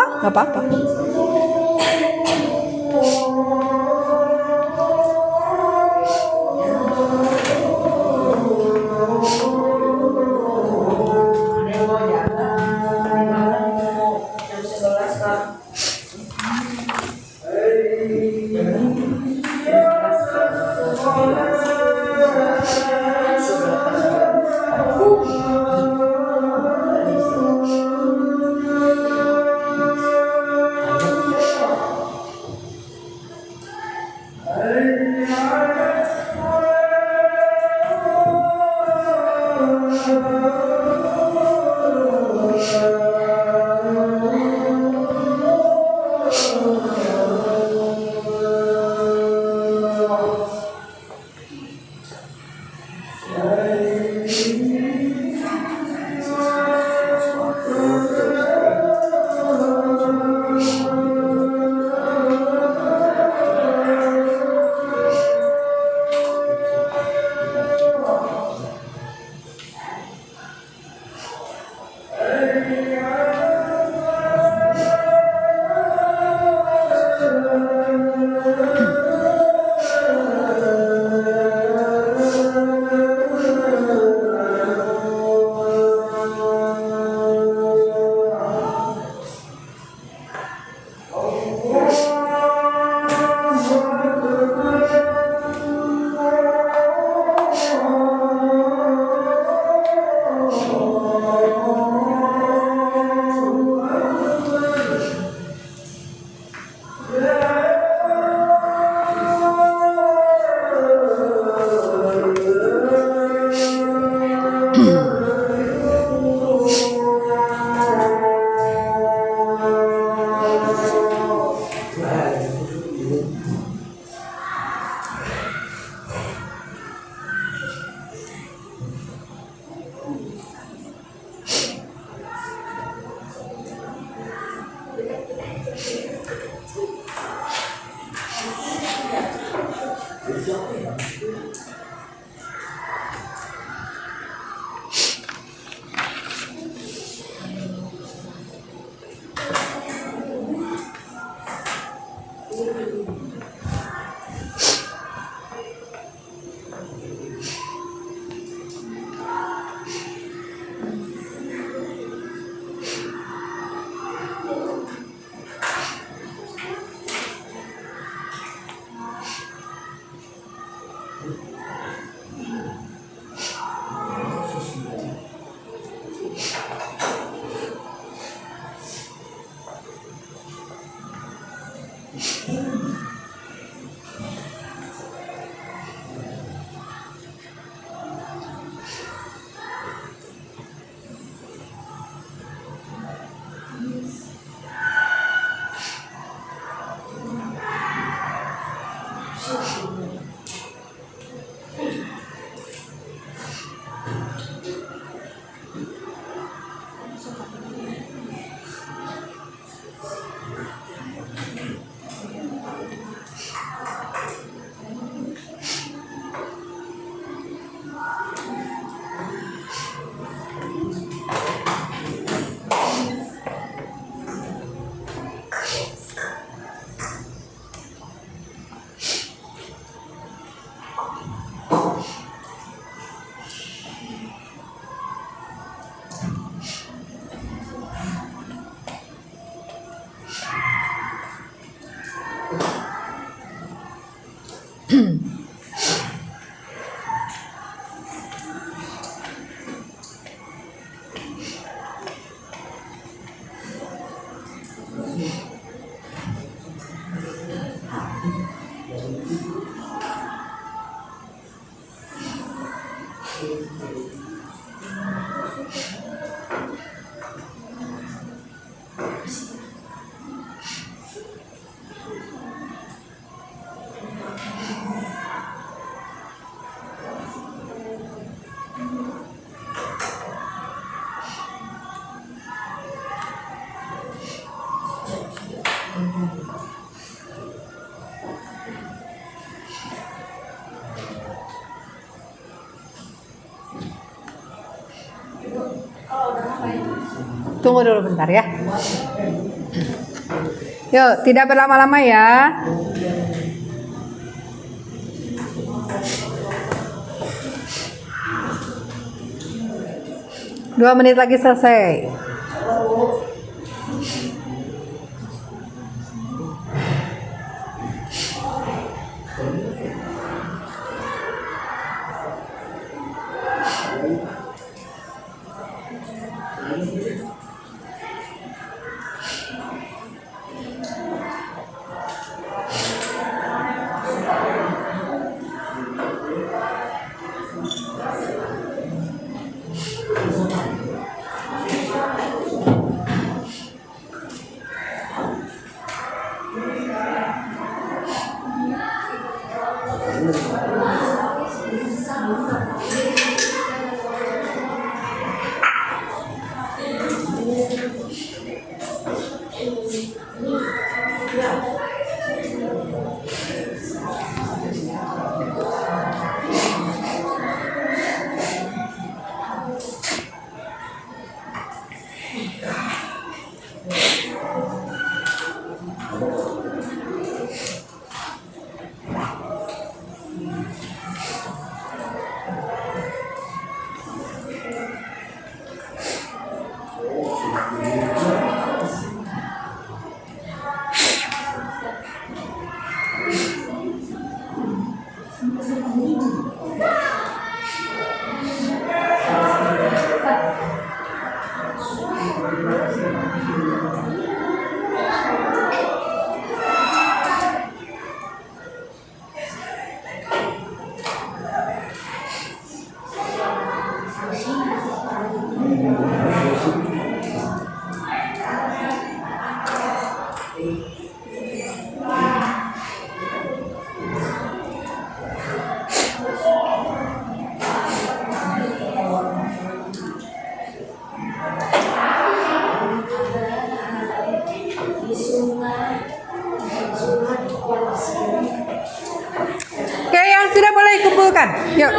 Tunggu dulu bentar ya. Yuk, tidak berlama-lama ya. Dua menit lagi selesai. Oke, yang sudah boleh kumpulkan. Yuk.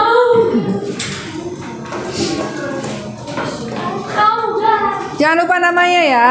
Jangan lupa namanya ya.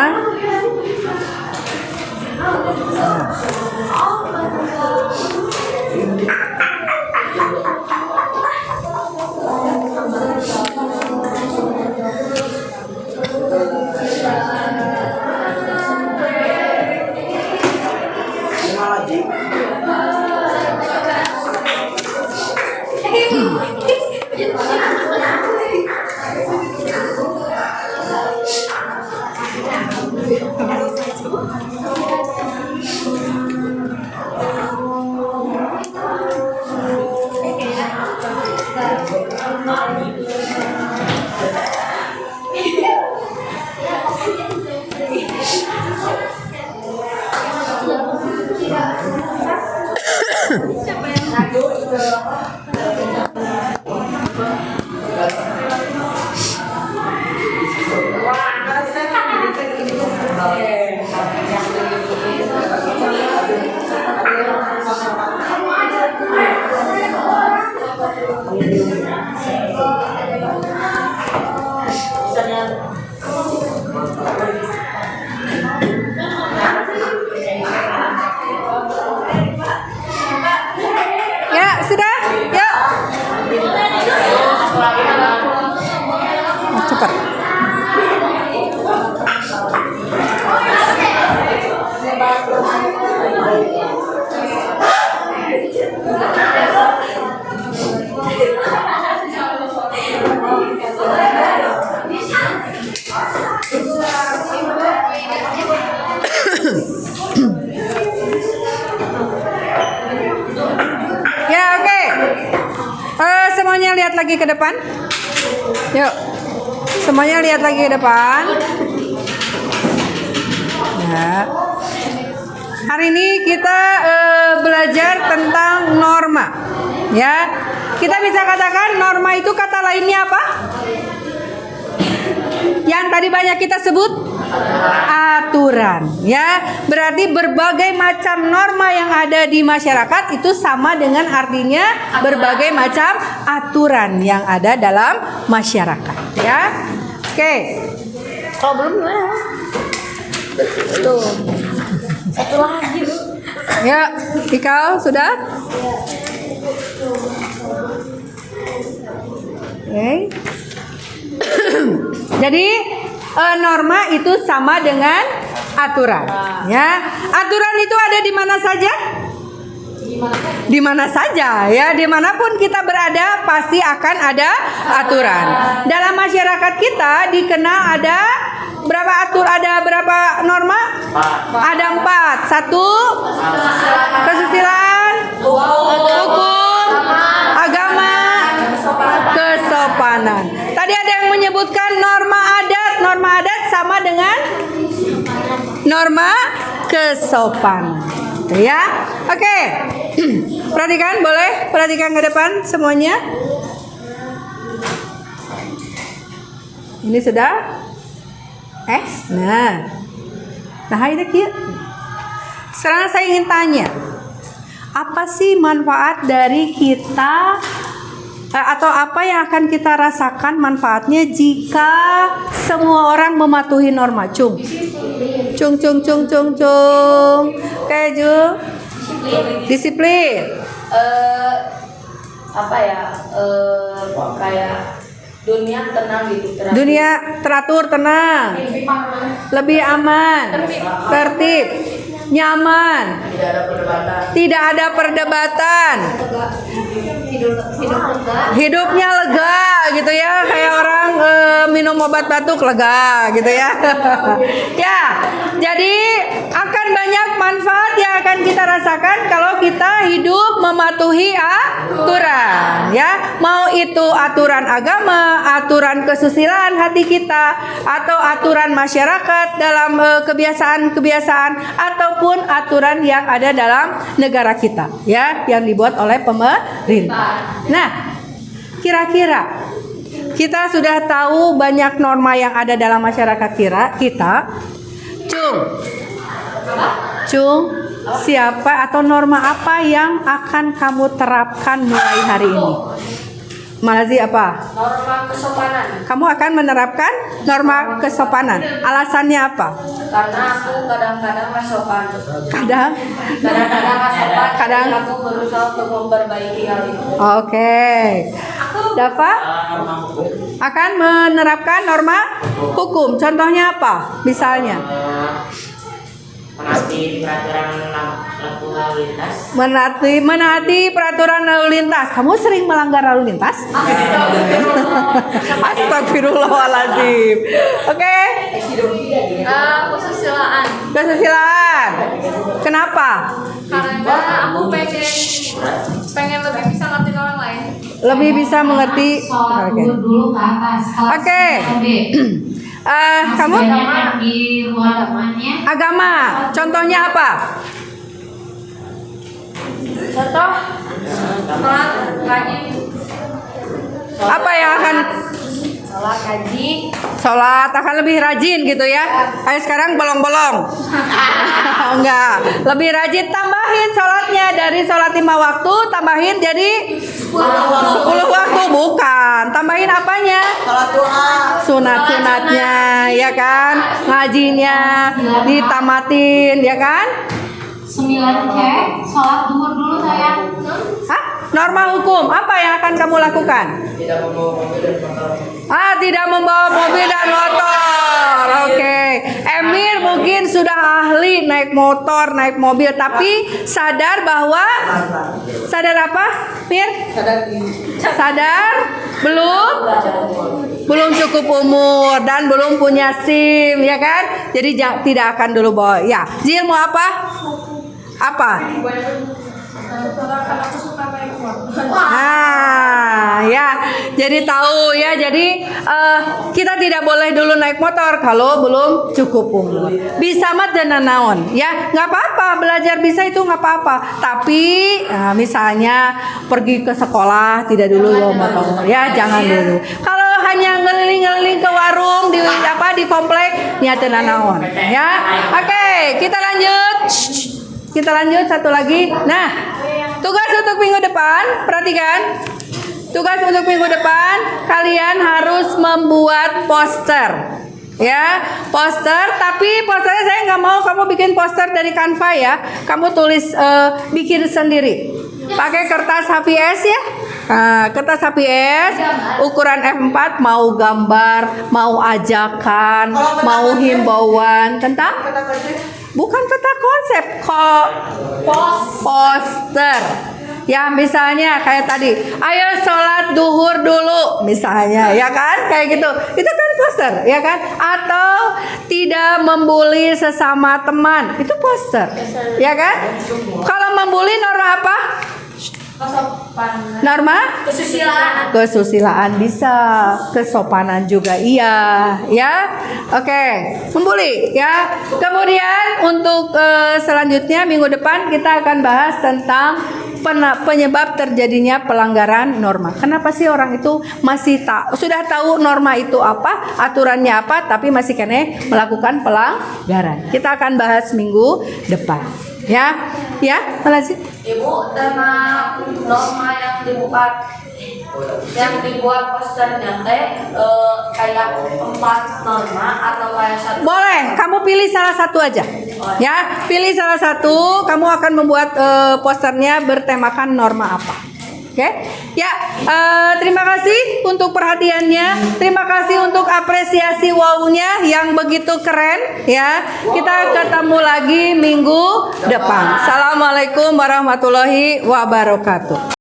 Ya, sudah? Yuk. Cepat. Ya, oke. Semuanya lihat lihat lagi ke depan. Yuk. Semuanya lihat lagi ke depan. Ya. Hari ini kita belajar tentang norma. Ya. Kita bisa katakan norma itu kata lainnya apa? Yang tadi banyak kita sebut aturan, ya. Berarti berbagai macam norma yang ada di masyarakat itu sama dengan artinya berbagai macam aturan yang ada dalam masyarakat, ya. Oke. Kalau belum gimana? Tuh. Satu lagi, Bu. Ya, Ikal sudah? Oke. Jadi norma itu sama dengan aturan, ya. Aturan itu ada di mana saja? Di mana saja, ya. Dimanapun kita berada pasti akan ada aturan. Dalam masyarakat kita dikenal ada berapa norma? Ada 4. 1 kesusilaan, hukum, agama, kesopanan. Tadi ada yang menyebutkan norma adat. Norma adat sama dengan norma kesopanan. Ya, oke. Perhatikan, boleh perhatikan ke depan semuanya. Ini sudah. Nah ini kia. Sekarang saya ingin tanya, apa sih manfaat dari kita? Atau apa yang akan kita rasakan manfaatnya jika semua orang mematuhi norma? Cung. Keju. Disiplin. Kayak dunia tenang gitu. Dunia teratur, tenang. Lebih aman. Tertib. Nyaman. Tidak ada perdebatan. Hidupnya lega gitu ya, kayak orang minum obat batuk lega gitu ya. Ya, jadi akan banyak manfaat yang akan kita rasakan kalau kita hidup mematuhi aturan, ya. Mau itu aturan agama, aturan kesusilaan hati kita, atau aturan masyarakat dalam kebiasaan-kebiasaan, ataupun aturan yang ada dalam negara kita, ya, yang dibuat oleh pemerintah. Nah, kira-kira kita sudah tahu banyak norma yang ada dalam masyarakat kita. Cung, siapa atau norma apa yang akan kamu terapkan mulai hari ini? Malazi apa? Norma kesopanan. Kamu akan menerapkan norma kesopanan. Alasannya apa? Karena aku kadang-kadang nggak sopan. Kadang Kadang-kadang nggak sopan. Kadang. Aku berusaha untuk memperbaiki hal itu. Oke. Dava akan menerapkan norma hukum. Contohnya apa? Misalnya menaati peraturan lalu lintas. menaati peraturan lalu lintas. Kamu sering melanggar lalu lintas? Astagfirullahaladzim. Oke. Kesusilaan. Kenapa? Karena aku pengen lebih bisa ngerti orang lain. Lebih bisa mengerti. Oke. Dulu ke atas. Oke. Kamu Di ruang amannya. agama. Contohnya apa? Contoh, sholat, rajin, Apa yang akan sholat, kaji, sholat akan lebih rajin gitu ya? Ayo sekarang bolong-bolong. Enggak, lebih rajin, tambahin sholatnya dari sholat 5 waktu, tambahin jadi 10 waktu, bukan. Tambahin apanya? Sunat-sunatnya, ya kan? Ngajinya ditamatin, ya kan? 9 cek. Sholat duhur dulu sayang. Hah? Norma hukum apa yang akan kamu lakukan? Tidak membawa mobil dan motor. Oke. Emir mungkin sudah ahli naik motor, naik mobil, tapi sadar bahwa apa? Mir? Sadar belum cukup umur dan belum punya SIM, ya kan? Jadi tidak akan dulu bawa. Ya, Zil mau apa? Apa? karena aku suka naik Nah, ya, jadi tahu ya. Jadi kita tidak boleh dulu naik motor kalau belum cukup umur. Bisa mat dan naon, ya, nggak apa-apa belajar bisa itu nggak apa-apa. Tapi misalnya pergi ke sekolah tidak dulu bawa motor, ya jangan dulu. Kalau hanya ngeliling-ngeliling ke warung di komplek, niat naon, ya. Oke, kita lanjut. Kita lanjut satu lagi. Nah, tugas untuk minggu depan, perhatikan. Tugas untuk minggu depan, kalian harus membuat poster. Ya, poster. Tapi posternya saya nggak mau kamu bikin poster dari Canva ya. Kamu tulis, bikin sendiri. Pakai kertas HVS ya. Nah, kertas HVS ukuran F4, mau gambar, mau ajakan, mau himbauan tentang bukan peta konsep, poster. Ya misalnya kayak tadi, ayo sholat duhur dulu misalnya, ya kan, kayak gitu. Itu kan poster, ya kan? Atau tidak membuli sesama teman, itu poster, ya kan? Kalau membuli norma apa? Norma kesusilaan bisa, kesopanan juga iya, ya. Oke, membuli ya. Kemudian untuk selanjutnya minggu depan kita akan bahas tentang penyebab terjadinya pelanggaran norma. Kenapa sih orang itu masih sudah tahu norma itu apa, aturannya apa, tapi masih kene melakukan pelanggaran. Kita akan bahas minggu depan. Ya, ya, Malazit. Ibu, tema norma yang dibuat posternya kayak 4 norma atau kayak satu? Boleh, kamu pilih salah satu aja. Ya, pilih salah satu. Kamu akan membuat posternya bertemakan norma apa. Oke, ya. Terima kasih untuk perhatiannya. Terima kasih untuk apresiasi wow-nya yang begitu keren. Ya, kita ketemu lagi minggu depan. Assalamualaikum warahmatullahi wabarakatuh.